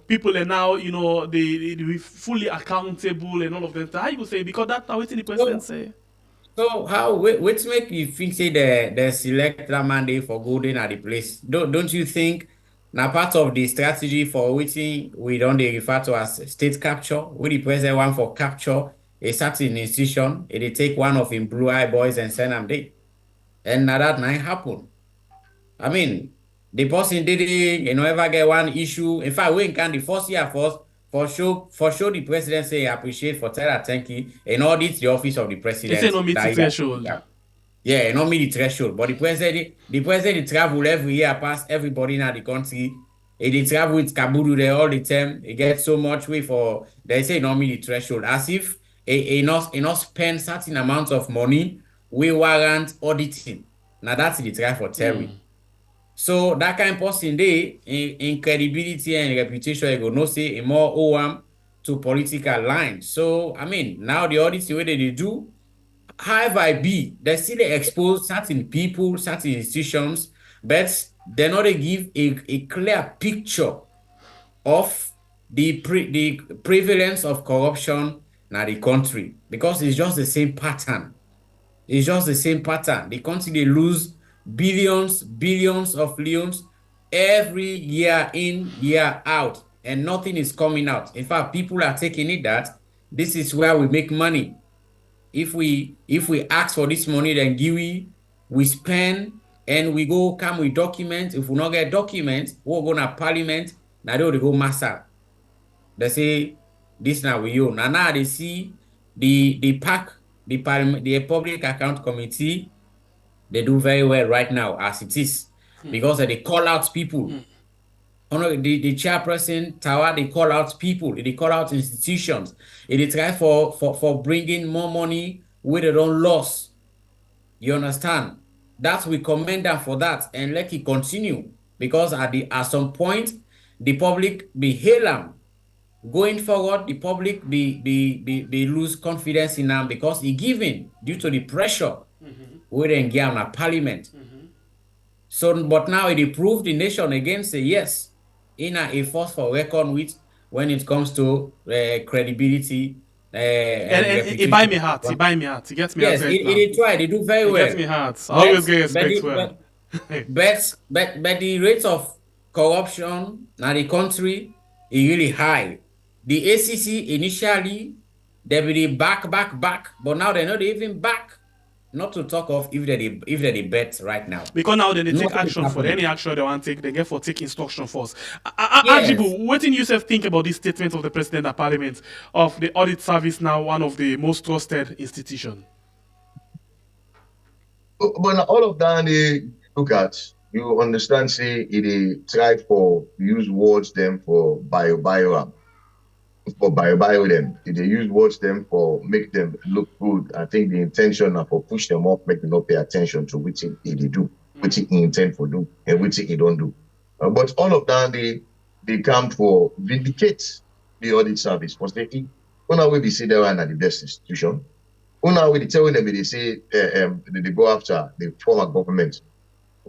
People are now they fully accountable and all of them. How you say because that's what the president say? So how what make you think say the select that mandate for golden at the place? Don't you think now part of the strategy for which we don't refer to as state capture? We the president want for capture a certain institution, they take one of him blue eye boys and send them there. And now that night happen. I mean, the person didn't, ever get one issue. In fact, we can the first year for sure the president say appreciate for tell thank you and audit the office of the president. They say no meet the threshold. Yeah, not meet the threshold. But the president travel every year past everybody in the country. They travel with Kaburu there all the time. They get so much way for they say not meet the threshold. As if enough spend certain amounts of money, we warrant auditing. Now that's the try for Terry. So that kind of person they in credibility and reputation, you go no say a more OM to political lines. So I mean now the auditing way they do, however I be, they still expose certain people, certain institutions, but they not they give a clear picture of the prevalence of corruption in the country because it's just the same pattern. It's just the same pattern. The country they lose billions of leons every year in, year out, and nothing is coming out. In fact, people are taking it that this is where we make money. If we ask for this money, then we spend and we go come with documents. If we not get documents, we'll go to parliament. Now they go master. They say this now we own. And now they see the PAC, the parliament, the public account committee, they do very well right now as it is. Because they call out people. The chairperson tower, they call out people, they call out institutions. They try for bringing more money where they don't lose. You understand? That we commend them for that and let it continue. Because at some point, the public be hail them. Going forward, the public be lose confidence in them because he given due to the pressure we then give them at parliament. So, but now it proved the nation again say yes, in a force for reckon with when it comes to credibility and it buy me heart. It buy me heart. It gets me yes, heart. it try. They do very it well. It gets me heart. I always get respect well. But the rate of corruption in the country is really high. The ACC initially they be back, but now they're not even back. Not to talk of if they bet right now. Because now they take action for any action they want to take, they get for take instruction first. Ajibu, what do you think about this statement of the president at parliament of the audit service now one of the most trusted institutions? But all of that they look at, you understand, say it try for use words them for bio them. If they use words them for make them look good, I think the intention are for push them up, make them not pay attention to which they do, which he intend for do, and which he don't do. But all of that they come for vindicate the audit service. For saying, when we be say they are the best institution, when we tell them they say they go after the former government.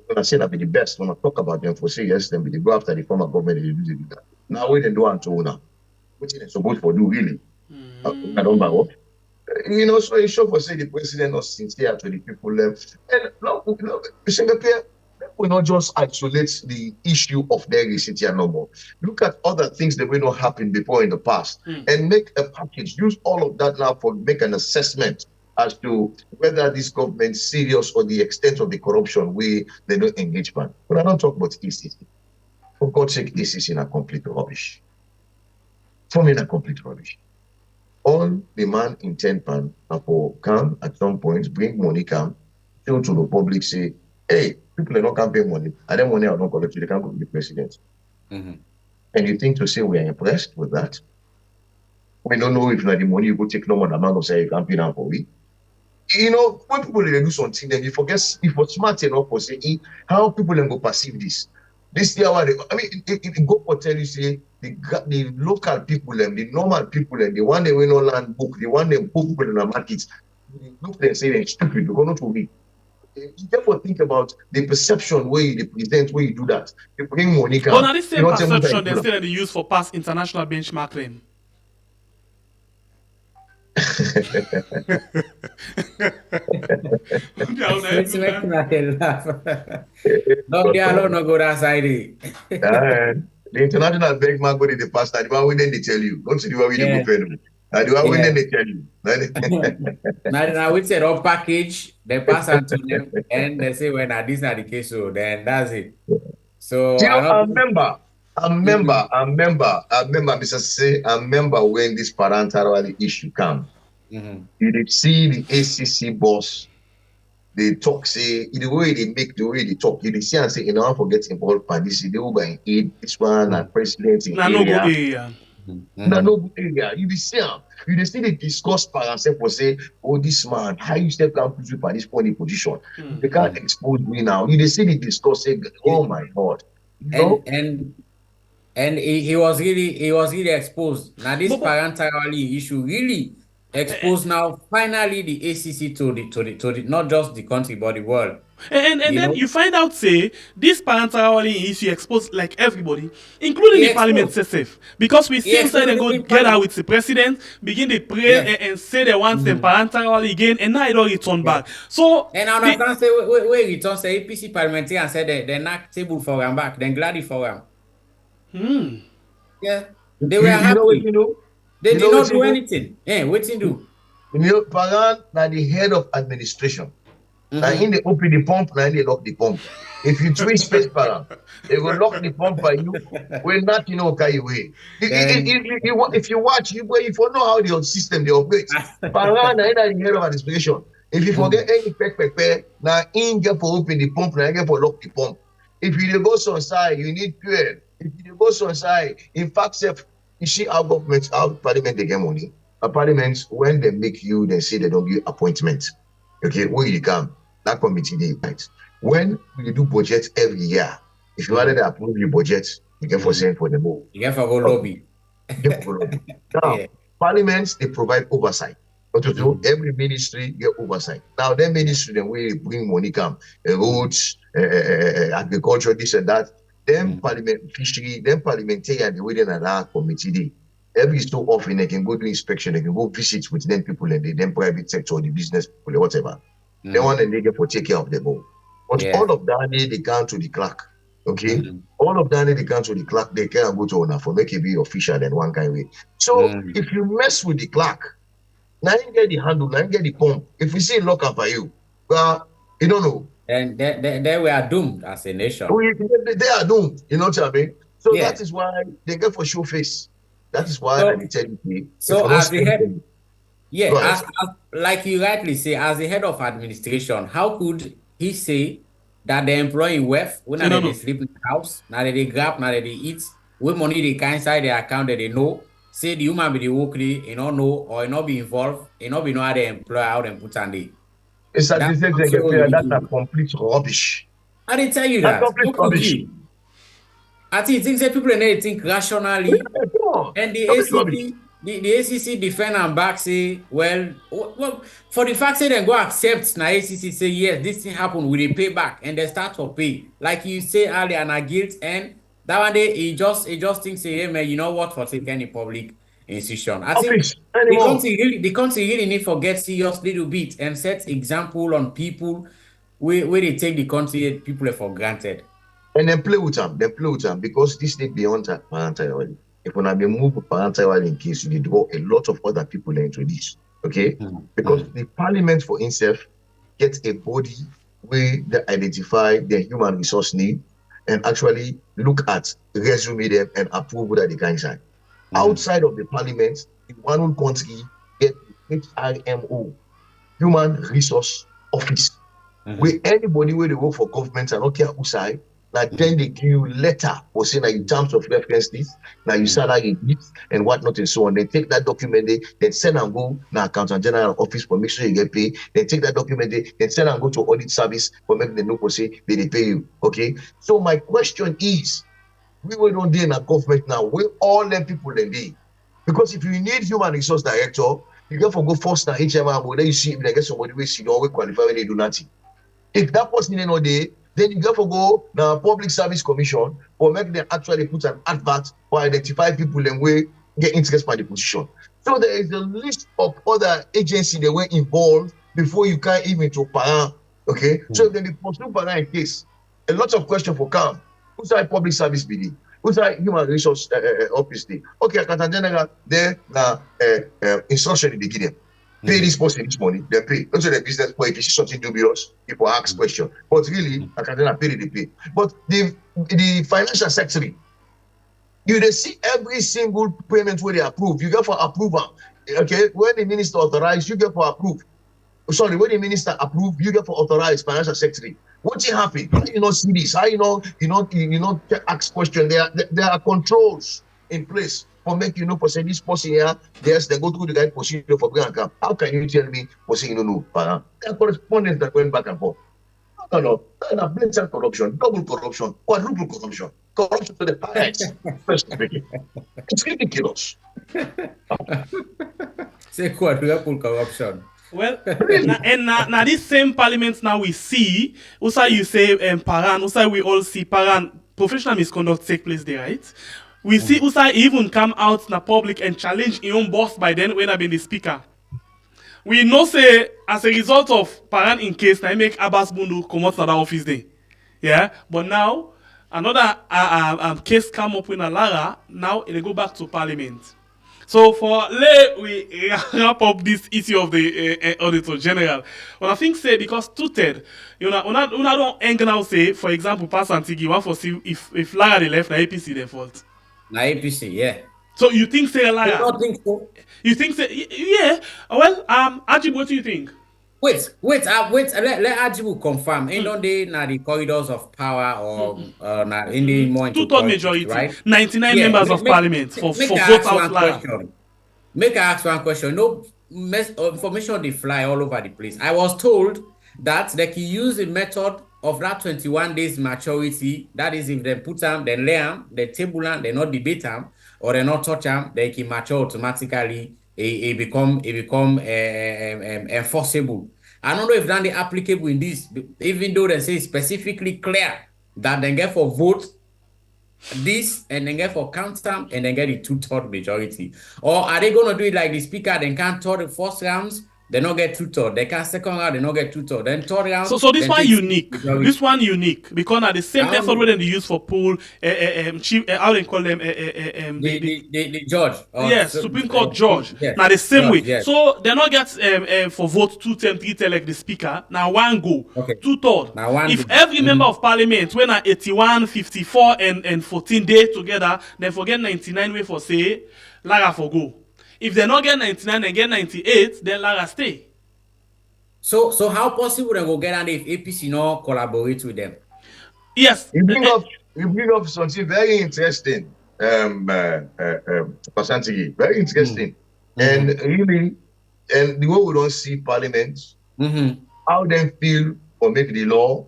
When I say that be the best, when I talk about them for say yes, then they go after the former government, they do it. Now we then do unto now. Which they're supposed to do, really. I don't know. You know, so it show for say the president not sincere to the people. And look, we not just isolate the issue of their city no more. Look at other things that may not happen before in the past and make a package. Use all of that now for make an assessment as to whether this government is serious or the extent of the corruption they don't engage man. But I don't talk about ECC. For God's sake, ECC is a complete rubbish. Forming a complete rubbish. All the man intend pan for come at some point, bring money come, show to the public, say, hey, people are not can pay money. I don't money I don't collect, they can't go to the president. And you think to say we are impressed with that? We don't know if not the money you go take no more amount of say you can't pay now for we. You know, when people they do something, then you forget if you're smart enough for saying how people then go perceive this. This year, I mean, if go for tell you, say, the local people and the normal people and the one they will not land book, the one they put people in the market, look and say they're stupid, because not to me. You therefore think about the perception where you present, where you do that. You bring money. But now this same perception they still use for past international benchmarking. It's making me laugh. No, they are not go that side. The international benchmark go in the past, and the one they tell you. Don't see the one we do pay them. And the one they tell you. Now we said all package, they pass on to them, and they say when this are the case, so then that's it. So I remember, Mr. Say, I remember when this parental issue come. You did see the ACC boss, they talk, say, the way they make, the way they talk, you did see and say, you know, forget involved by this, they will by aid this one and president in area. No good area. You did see they discuss parents for say, oh, this man, how you step down put you by this point in position. They can't expose me now. You did see they discuss, say, oh my God. You know? And he was really exposed. Now this parental issue really exposed now finally the ACC to the not just the country but the world. And then you find out, say, this parental issue exposed like everybody, including the parliament itself. Because we see inside they go together with the president, begin to pray and say they want them parental again, and now it all return back. So and now I can say we return say APC parliamentarian said they're not table for them back, then glad for them. Yeah. They were happy. They did not do anything. What you do? You know, Paran na the head of administration. Now in they open the pump, now in they lock the pump. If you twist space Paran, they will lock the pump by you. When not, you know, carry away. If you watch, if you know how the system they operate, Paran na the head of administration. If you forget any peck, now in get for open the pump, now get for lock the pump. If you go on side, you need fuel. If you go on side, in fact, you see how government, how parliament they get money. parliaments, when they make you, they say they don't give appointment. Okay, where you come, that committee, they right. When you do budget every year, if you wanted to approve your budget, you get for saying for the move. You get for go lobby. Now, Yeah. parliaments, they provide oversight. Every ministry get oversight. Now, their ministry, then we bring money come, roads, agriculture, this and that. Then parliament, fishery, then parliamentarian, they within that committee. Every so often, they can go do inspection, they can go visit with them people and the then private sector, the business people, whatever. They want to get for take care of them all. But all of that, they come to the clerk. Okay, all of that they come to the clerk, they can go to owner for make it be official in one kind of way. So if you mess with the clerk, now you get the handle, now you get the pump. If we see lock up for you, well, you don't know. And they were doomed as a nation. They are doomed, you know what I mean? So that is why they get for show face. That is why I tell you. So as the head, like you rightly say, as the head of administration, how could he say that the employee wealth when they sleep in the house, now they grab, now they eat, with money they can inside their account that they know, say the human be the work, you don't know, or you not be involved, you not be know how they employ, how they put on the. It's that's a complete rubbish. I didn't tell you that. Complete rubbish. I think people they think rationally, and the ACC. The ACC defend and back say, well, for the fact that they go accept now ACC say, yes, this thing happened, we pay back, and they start to pay. Like you say earlier, and I guilt, and that one day, he just thinks, say, hey, man, you know what, for take any public institution. I think the country really need to get serious little bit and set example on people where they take the country, people are for granted. And then play with them, because this thing beyond parental. If when I be moved parental in case you draw a lot of other people into this, okay? Because the parliament for itself gets a body where they identify their human resource need and actually look at, resume them and approve that they can sign. Outside of the parliament, in one country get HRMO, Human Resource Office, where anybody where they work for government and not care who side. Like then they give you letter or say in terms of reference this, now you salary this and whatnot and so on. They take that document, they send and go now accountant general office for make sure you get paid. They take that document, they send and go to audit service for make them know for say they pay you. Okay. So my question is, we will not deal in a government now. We all them people then be. Because if you need human resource director, you get for go first now HMR, but then you see if they get somebody who see always qualify when they do nothing. If that person in all day, then you get for go now Public Service Commission or make them actually put an advert or identify people and we get interest by the position. So there is a list of other agencies that were involved before you can even to parent. Okay, so if they pursue parent in case, a lot of questions for come. Who's our public service BD? Who's our human resource office? Okay, accountant general there now instruction in the beginning. Pay this person this money, they pay. Also the business, but if you see something dubious, people ask questions. But really, I cannot pay, they pay. But the financial secretary, you they see every single payment where they approve. You get for approval. Okay, when the minister authorized, you get for approve. Sorry, when the minister approve, you get for authorized financial secretary. What's happening? How do you not see this? How you know ask question? There are controls in place for make you know for say this person here, yes, they go through the right procedure for grant account. How can you tell me for saying you know? There are correspondence that went back and forth. No. Blatant corruption, double corruption, quadruple corruption, corruption to the highest. It's ridiculous. Say quadruple corruption. Well, now this same parliament now we see, also you say Paran, also we all see Paran professional misconduct take place there, right? We see Usai even come out in the public and challenge his own boss by then when I been the speaker. We know say as a result of Paran in case I make Abbas Bundu come out to the office day. Yeah, but now another case come up in Alara, now it go back to parliament. So for we wrap up this issue of the Auditor General. Well, I think say because two-thirds, una don't hang now say, for example, Pass Antigi, one for see if Lara they left, na APC their fault. Na APC, yeah. So you think say Lara? I don't think so. You think say yeah? Well, Ajib, what do you think? Wait. Let Ajibu confirm. Ain't on the corridors of power or in the more into two-third majority, right? 99 members of parliament for vote out Lara. Make I ask one question. No information they fly all over the place. I was told that they can use the method of that 21 days maturity. That is, if they put them, then lay them, they table them, they not debate them, or they not touch them, they can mature automatically. It become enforceable. I don't know if that is applicable in this, even though they say specifically clear that they get for vote this and then get for count them and then get the 2/3 majority. Or are they going to do it like the speaker? Then can't third the first rounds, they not get 2/3. They can't second round, they not get 2/3. Then third round. So this one unique. This one unique because now the same method where they use for poll chief how they call them the judge. Yes, Supreme Court judge. Yes, now the same way. Yes. So they not get for vote 2/10, 3/10 like the speaker. Now one go. Okay. 2/3. Now one. If every member of parliament when 81, 54 and 14 days together, then forget 99 way for say Lara for go. If they not get 99 and get 98, then Lara stay. So how possible they go get on if APC not collaborate with them? Yes. You bring up something very interesting, Pasantigi, very interesting. And really, and the way we don't see parliament, how they feel for make the law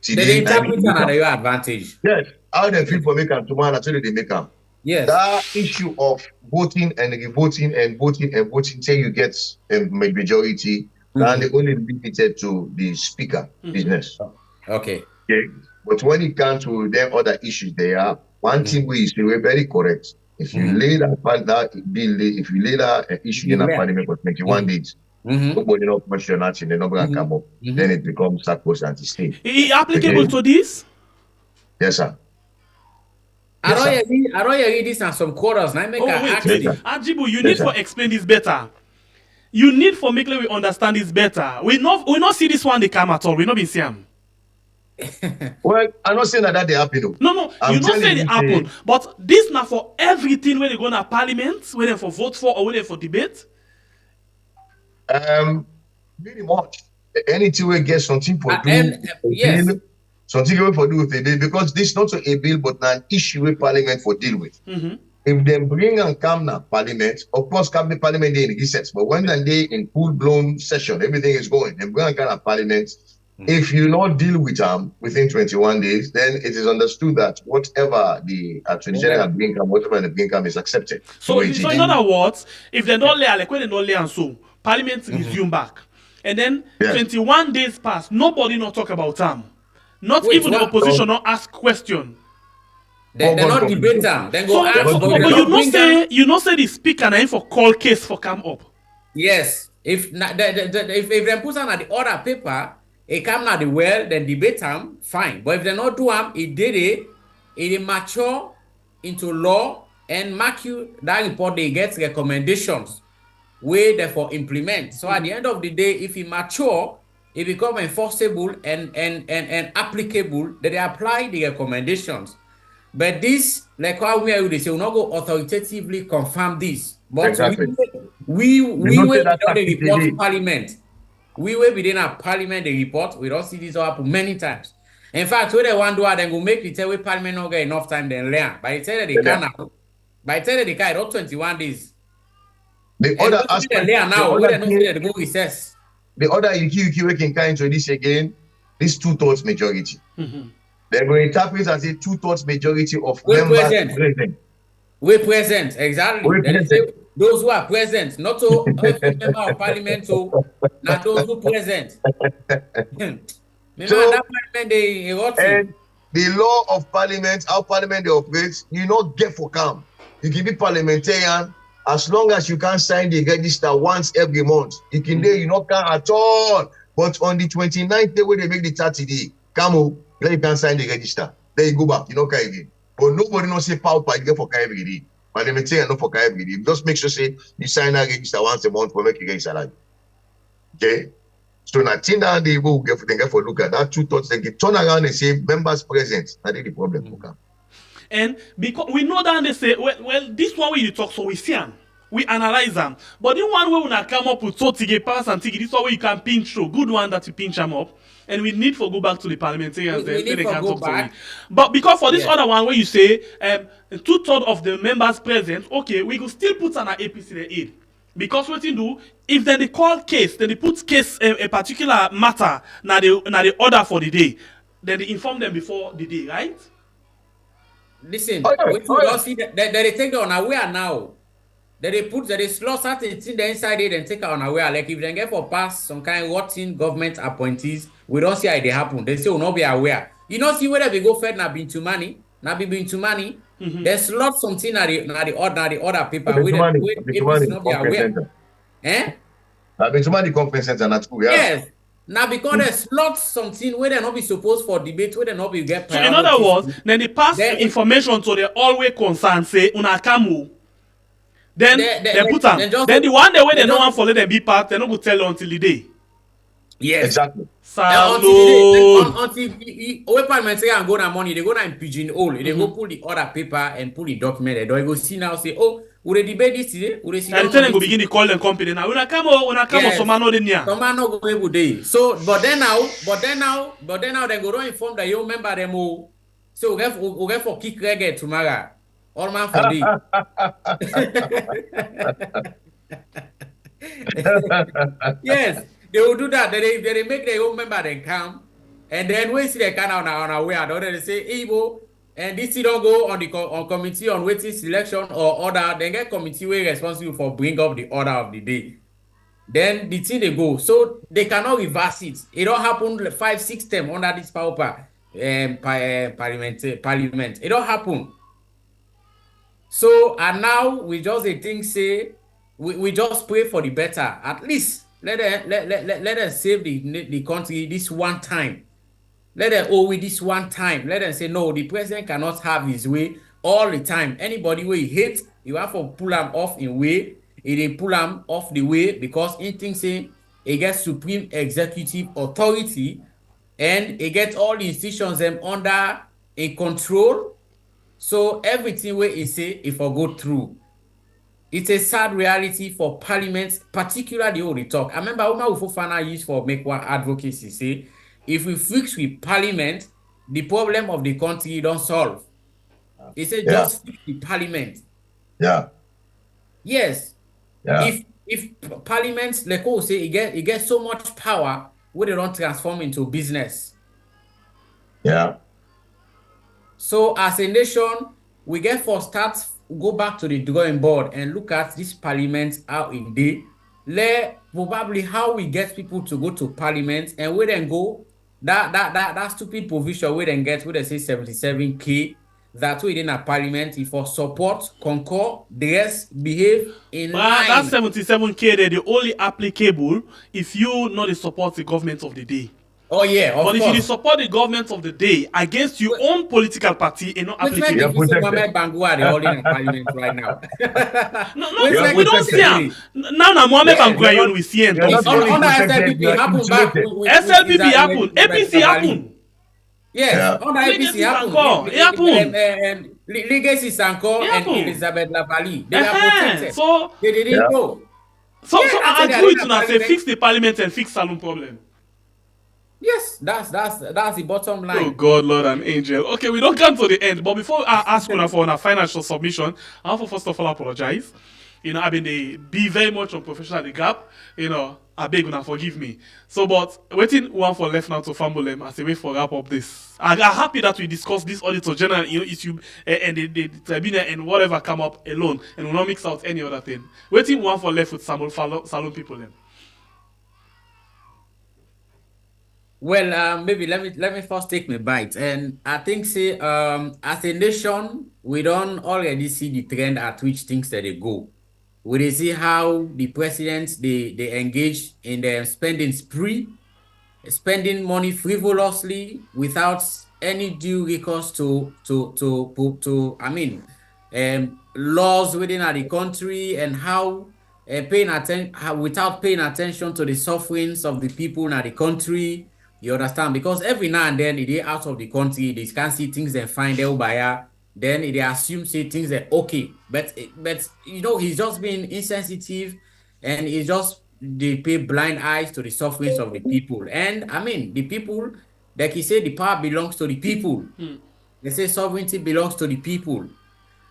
today. They interpret another advantage. Yes, how they feel for make them tomorrow, actually they make them. Yes. That issue of voting and voting till you get a majority, and they only limited to the speaker business. Okay. But when it comes to them other issues, they are one thing we say we're very correct. If you lay that bill, if you lay that issue in a parliament for 21 days, nobody not question that, they're not going to come up. Then it becomes sacrosanct to stay. Is applicable to this? Yes, sir. I don't hear this and some quarters. Now make Ajibu, you need to explain this better. You need for make we understand this better. We not see this one they come at all. We not been see them. Well, I'm not saying that they happen. No, you not say it happen. But this now for everything when they go to parliament, whether they for vote for or whether for debate. Pretty much. Anything we get something for yes. Something we for do with a bill, because this is not a bill but an issue with parliament for deal with. If they bring and come now parliament, of course come the parliament day in recess, but when they in full-blown session, everything is going, and bring and come parliament, if you not deal with them within 21 days, then it is understood that whatever the Attorney General bring come, whatever the bring come is accepted. So in other words, if they don't lay, like when they don't lay and so, parliament resume back. And then 21 days pass, nobody not talk about them. Not even the opposition not ask question. They're not debate them. Then go ask. But you not say the speaker na for call case for come up. Yes. If they put on the other paper, it come now the well, then debate them, fine. But if they not do them, it mature into law and mark you that report they get recommendations where therefore implement. So at the end of the day, if it mature, it become enforceable and applicable, that they apply the recommendations. But this, like how we say, we not go authoritatively confirm this. But we will the report to parliament. We will within our parliament the report. We don't see this happen many times. In fact, when they want to do it, then go make the tell we parliament not get enough time then learn. By the time that they can now, by the time that they can, not 21 days. The other aspect now, we don't say they go recess. The other we can come into this again, this 2/3 majority. They're going to interpret as a 2/3 majority of members present. We're present, exactly. Those who are present, not so every member of parliament, so not those who present. So, and the law of parliament, how parliament operates, you not get for calm. You can be parliamentarian as long as you can sign the register once every month. You can you not can at all. But on the 29th day when they make the 30 day, come on, then you can sign the register. Then you go back, you know, can again. But nobody not say power you get for every day. Parliamentarian not for every day. Just make sure say you sign that register once a month for make you get salary. Okay? So now think that they will get for look at that 2/3, they can turn around and say members present. That is the problem. And because we know that they say, well, this one way you talk, so we see them, we analyze them. But the one way we not come up with so tige pass and tige, this one way you can pinch through, good one that you pinch them up. And we need to go back to the parliamentarians then they can talk to me. But because for this other one where you say 2/3 of the members present, okay, we could still put an APC the aid. Because what you do, if then they call case, then they put case a particular matter, now they order for the day, then they inform them before the day, right? Listen, Oh, yeah. what you don't see that they take it unaware now. That they slot certain thing the inside it and take it unaware. Like if they get for pass some kind of rotten government appointees, we don't see how they happen. They say will not be aware. You don't see whether they go fed now been to money, now been to money. They slot something at the order paper with APC not be aware. Eh? Been to the conference center at school, yeah. Yes. Now because they slot something where they not be supposed for debate, where they not be get. So in other words, then they pass information to the always concerned, say unakamu. Then they put them. Then the one day when they no one follow them be part, they no go tell until the day. Yes. Exactly. Until parliament say and go na money, they go na in pigeonhole. They go pull the order paper and pull the document. They go see now say, oh, we debate this today. We see. And then go begin to call them company now. Una come, so man no dey near. Some man no go able day. So, but then now they go don't inform the young member them all. So we get for kick reggae tomorrow. All man for day. Yes. They will do that. They make their own member then come, and then we see they kind of on our way. They say, Igbo, and this don't go on the committee on waiting selection or order. Then get committee we responsible for bring up the order of the day. Then the thing they go, so they cannot reverse it. It don't happen 5-6 times under this power parliament. It don't happen. So and now we just think say we just pray for the better at least. Let them save the country this one time. Let them owe it this one time. Let them say, no, the president cannot have his way all the time. Anybody where he hates, you have to pull him off in way. He didn't pull him off the way because he thinks he gets supreme executive authority and he gets all the institutions them under in control. So everything where he say, if I go through. It's a sad reality for parliament, particularly when they talk. I remember Uma Ufofana used for make one advocacy say, if we fix with parliament, the problem of the country don't solve. He said just fix the parliament. Yeah. Yes. Yeah. If parliament, like I say, it gets so much power, where they don't transform into business. Yeah. So as a nation, we get for start. Go back to the drawing board and look at this parliament out in day. Probably how we get people to go to parliament and we then go that stupid provision we then get where they say 77K that we in a parliament if for support, concur, dress, behave in line. That 77K they only applicable if you not support the government of the day. Oh yeah, of but course. If you support the government of the day against your own political party and not applicable. Which makes Mohamed Bangura the holding in parliament right now. We don't see him. Now Mohamed Bangura we see him. Under SLPP happen back. SLPP happen. APC happen. Yes, under APC happen. Legacy Sanko and Elizabeth Lavalley. They are protected. So they didn't go. So I agree to say fix the parliament and fix Salon problem. Yes, that's the bottom line. Oh God, Lord and Angel. Okay, we don't come to the end, but before I ask you for a financial submission, I have to first of all apologize. I've been be very much unprofessional at the gap. I beg you forgive me. So, but waiting one for left now to fumble them as a way for wrap up this. I'm happy that we discussed this auditor general issue and the tribunal and whatever come up alone, and we'll not mix out any other thing. Waiting one for left with Salon people then. Well, maybe let me first take my bite, and I think say as a nation we don't already see the trend at which things that they go. We see how the presidents they engage in their spending spree, spending money frivolously without any due recourse to laws within the country, and how without paying attention to the sufferings of the people in the country. You understand? Because every now and then they out of the country, they can see things they find there by then they assume say things are okay. But he's just being insensitive, and he just they pay blind eyes to the sufferings of the people. And the people, like he said, the power belongs to the people. They say sovereignty belongs to the people.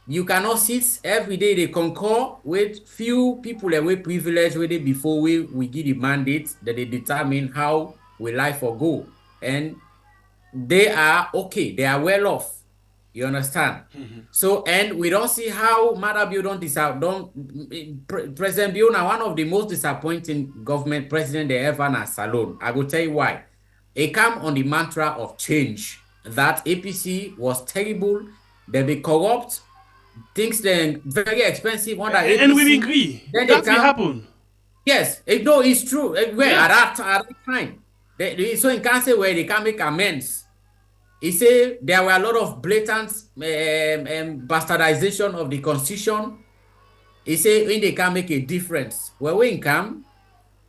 You cannot sit every day. They concur with few people that we privilege with it before we give the mandate that they determine how we life or go. And they are okay. They are well off. You understand? So, and we don't see how Madabio President Biona, one of the most disappointing government president they ever had salon. I will tell you why. It come on the mantra of change that APC was terrible. They be corrupt. Things then very expensive under APC. And we agree. Then That's what happened. Yes, no, it's true. Well, at that time, so in Cancer where they can make amends. He said there were a lot of blatant bastardization of the constitution. He said when they can make a difference. Well, when come,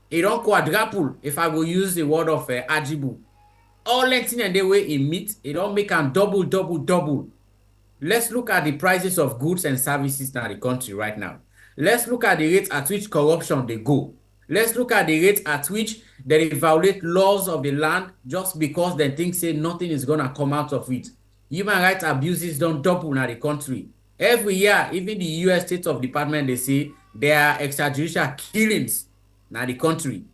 it don't quadruple. If I will use the word of Ajibu, all lengthen and the way it meet, it don't make them double. Let's look at the prices of goods and services in the country right now. Let's look at the rate at which corruption they go. Let's look at the rate at which they violate laws of the land just because they think say nothing is going to come out of it. Human rights abuses don't double in the country. Every year, even the U.S. State of Department, they say there are extrajudicial killings in the country.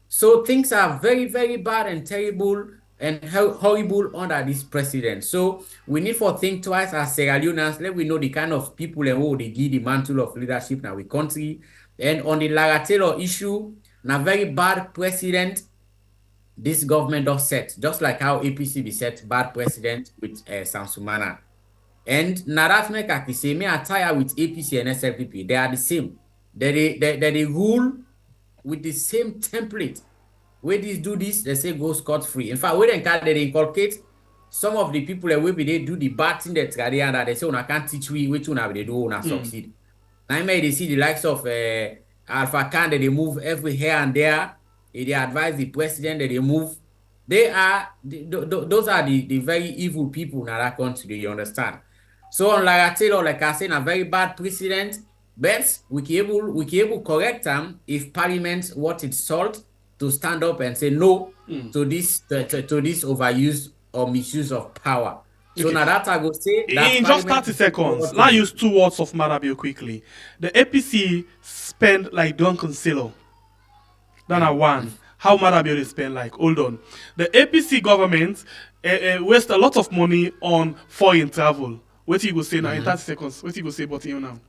So things are very, very bad and terrible and horrible under this president. So we need to think twice as Sierra Leoneans. Let we know the kind of people and who they give the mantle of leadership in our country. And on the Lara Taylor issue, a very bad president, this government does set, just like how APC be set bad president with Sansumana. And Nadat Mekaki say, me are tired with APC and SLPP. They are the same. They rule with the same template. Where these do this, they say go scot-free. In fact, when they inculcate some of the people that will be they do the bad thing that they say, I can't teach we which one they do, succeed. Now they see the likes of Alpha Khan that they move every here and there. They advise the president that they move. They are those are the very evil people in that country. You understand? So on like Taylor, like I said, a very bad precedent, but we can able correct them if Parliament what it's salt to stand up and say no to this overuse or misuse of power. So now that I go say in just 30 seconds, now use 2 words of Marabio quickly. The APC spend like Duncan Silo. Then one. How Marabio they spend like, hold on. The APC government waste a lot of money on foreign travel. What you go say now in 30 seconds? What you go say about you now?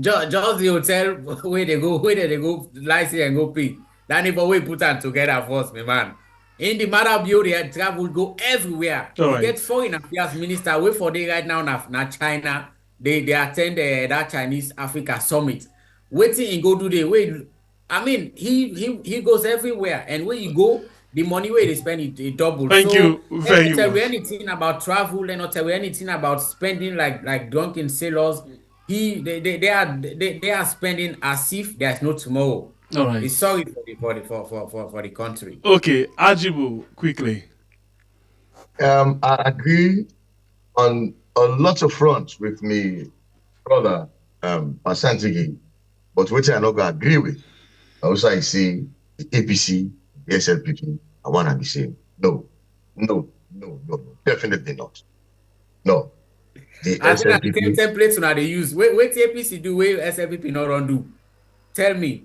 just the hotel where they go license and go pay. That if we put them together first, my man. In the Marabio, they travel go everywhere. Right. Get foreign affairs minister. Wait for they right now na China. They attend that Chinese Africa summit. Waiting and go do the way. I mean, he goes everywhere, and where you go, the money where they spend it double. Thank you very much. They not tell you anything about travel. They not tell you anything about spending like drunken sailors. They are spending as if there's no tomorrow. All right. It's sorry for the country. Okay, Ajibu, quickly. I agree on a lot of fronts with me, brother Asantigi, but which I not gonna agree with. Also, I see the APC, the SLPP, I want to be same. No, definitely not. No. The I think SLPP, the same templates now they use. Wait, APC do where SLPP not run do. Tell me.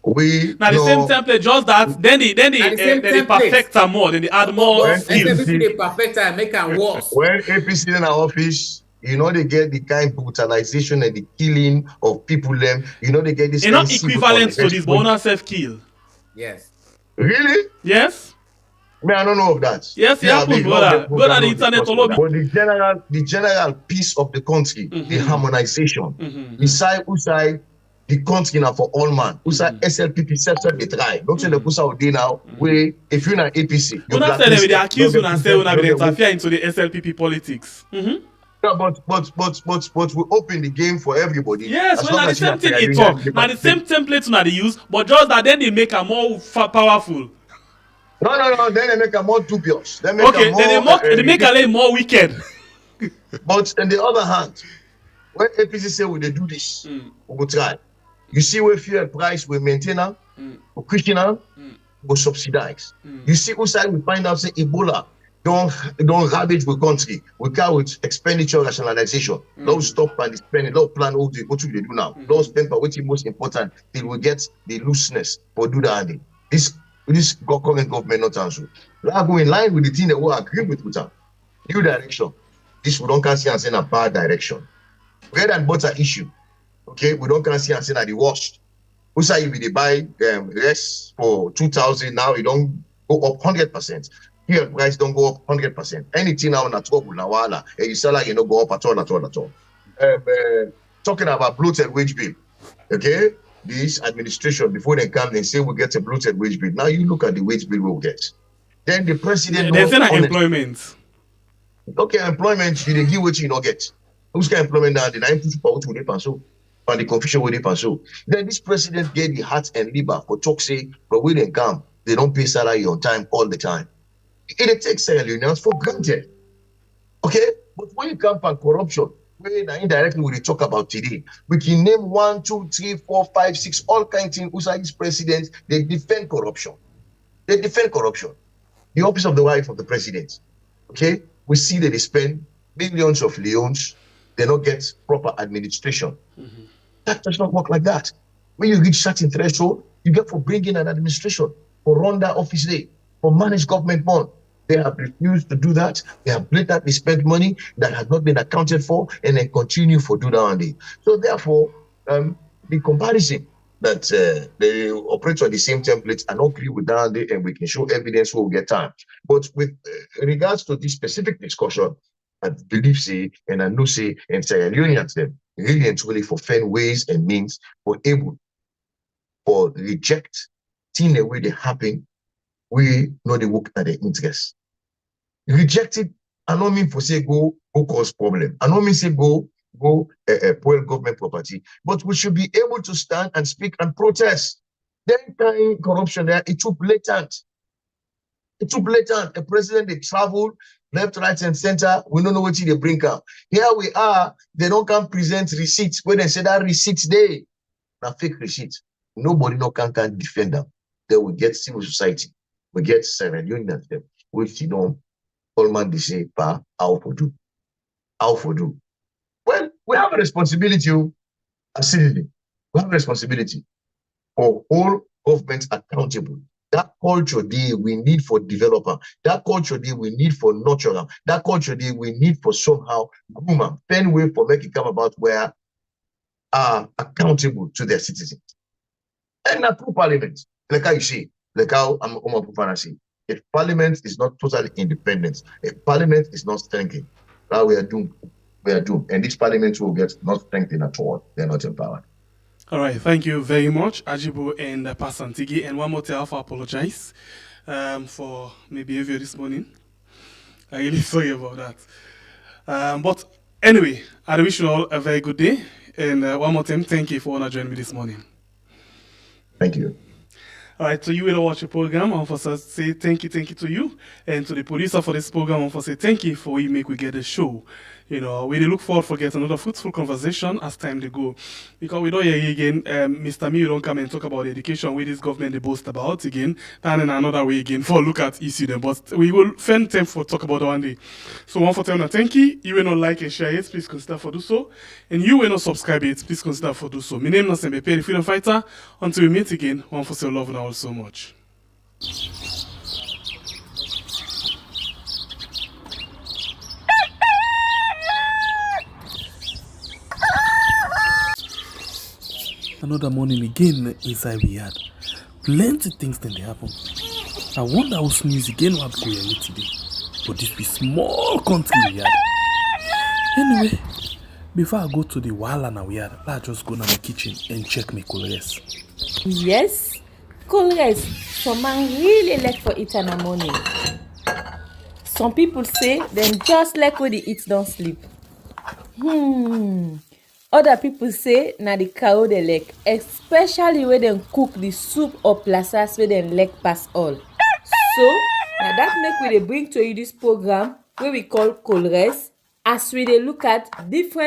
we Now the same template, just that. Then they perfect them more. Then they add more skills. SLPP they perfect and make them worse. When APC in our office, you know they get the kind of brutalization and the killing of people. Them, you know they get this. It's not equivalent to this, but not self-kill. Yes. Really? Yes. I don't know of that. Yes, it happened, brother. Go on the internet all over. But the general peace of the country, the harmonization, beside Usai, the country now for all man. Usai SLPP separate the try. Don't say the Usa day now. Where if you're not APC, you not say they accuse you and say you not interfere into the SLPP politics. Yeah, but we open the game for everybody. Yes, well, the same thing it talk. Now the same templates now they use, but just that then they make a more powerful. No. Then they make a more dubious. They make a little more wicked. But on the other hand, when APC say we they do this, we will try. You see where fuel price we maintain now, we Christian we subsidize. You see who side we find out say Ebola don't ravage the country. We carry with expenditure rationalization. Don't stop and spending. Don't plan all the what we do now. Don't spend for what's most important till we get the looseness for do that. This current government not answer. Like go in line with the thing that we agree with them. New direction. This we don't can see and say a bad direction. Bread and butter issue. Okay, we don't can see and say that the worst. We say if they buy less for 2,000 now, it don't go up 100%. Fuel price don't go up 100%. Anything now na trouble na wala. Your salary no go up at all. Talking about bloated wage bill. Okay, this administration before they come, they say we get a bloated wage bill. Now you look at the wage bill we'll get. Then the president. There's an employment. Okay, employment you give what you not get. Who's got employment now? The 9 people what they pass so. And the confusion with it so. Then this president gave the heart and liver for talk say, but when they come, they don't pay salary on time all the time. It takes unions for granted. Okay? But when you come from corruption, when indirectly we talk about today, we can name 1, 2, 3, 4, 5, 6, all kinds of things. Who's president, they defend corruption. They defend corruption. The office of the wife of the president. Okay? We see that they spend millions of leones, they don't get proper administration. That does not work like that. When you reach certain threshold, you get for bringing an administration, for run that office day, for manage government bond. They have refused to do that. They have blatantly spent money that has not been accounted for, and then continue for do that on day. So therefore, the comparison that they operate on the same templates and agree with that day, and we can show evidence we'll get time. But with regards to this specific discussion, I believe say, and I know say, and say, unions them really and truly for find ways and means for able for reject thing the way they happen. We know they work at the interest. Reject it. I don't mean for say go cause problem. I don't mean say go spoil government property. But we should be able to stand and speak and protest. Then kind corruption there, it too blatant. It's too blatant. The president they travel left, right, and center. We don't know what they bring up. Here we are. They don't come present receipts. When they say that receipts day, now fake receipts. Nobody no can defend them. They will get civil society. We get Sierra Leone them, which you know, all man they say, pa, how for do? How for do? Well, we have a responsibility as citizens. We have a responsibility for all governments accountable. That culture day we need for developer. That culture day we need for nurturer. That culture day we need for somehow groom and pen way for make it come about where are accountable to their citizens. And not through parliament, like how you say, like how I'm say, if parliament is not totally independent, if parliament is not strengthened, now we are doomed. We are doomed. And this parliament will get not strengthened at all. They're not empowered. All right, thank you very much, Ajibo and Pasantigi. And one more time, I apologize for my behavior this morning. I'm really sorry about that. But anyway, I wish you all a very good day. And one more time, thank you for joining me this morning. Thank you. All right, so you will watch the program. I want to say thank you to you. And to the producer for this program, I want to say thank you for you make we get the show. You know, we look forward for getting another fruitful conversation as time to go. Because we don't hear again, Mr. Me don't come and talk about education with this government they boast about again. And in another way again for look at issue them. But we will find time for talk about it one day. So one for telling thank you. You will not like and share it, please consider for do so. And you will not subscribe it, please consider for do so. My name is Sembepe, the freedom fighter. Until we meet again, one for say love and all so much. Another morning again inside we had plenty things then they happen. I wonder how sneeze again what go here today. But this be small country we had. Anyway, before I go to the wala now we had, I just go to my kitchen and check my colors. Yes, colors. Some man really like for it in the morning. Some people say them just like when they eat don't sleep. Other people say na the cow they like, especially when they cook the soup or plasas where they like pass all. So now that make we dey bring to you this program where we call Colres, as we dey look at different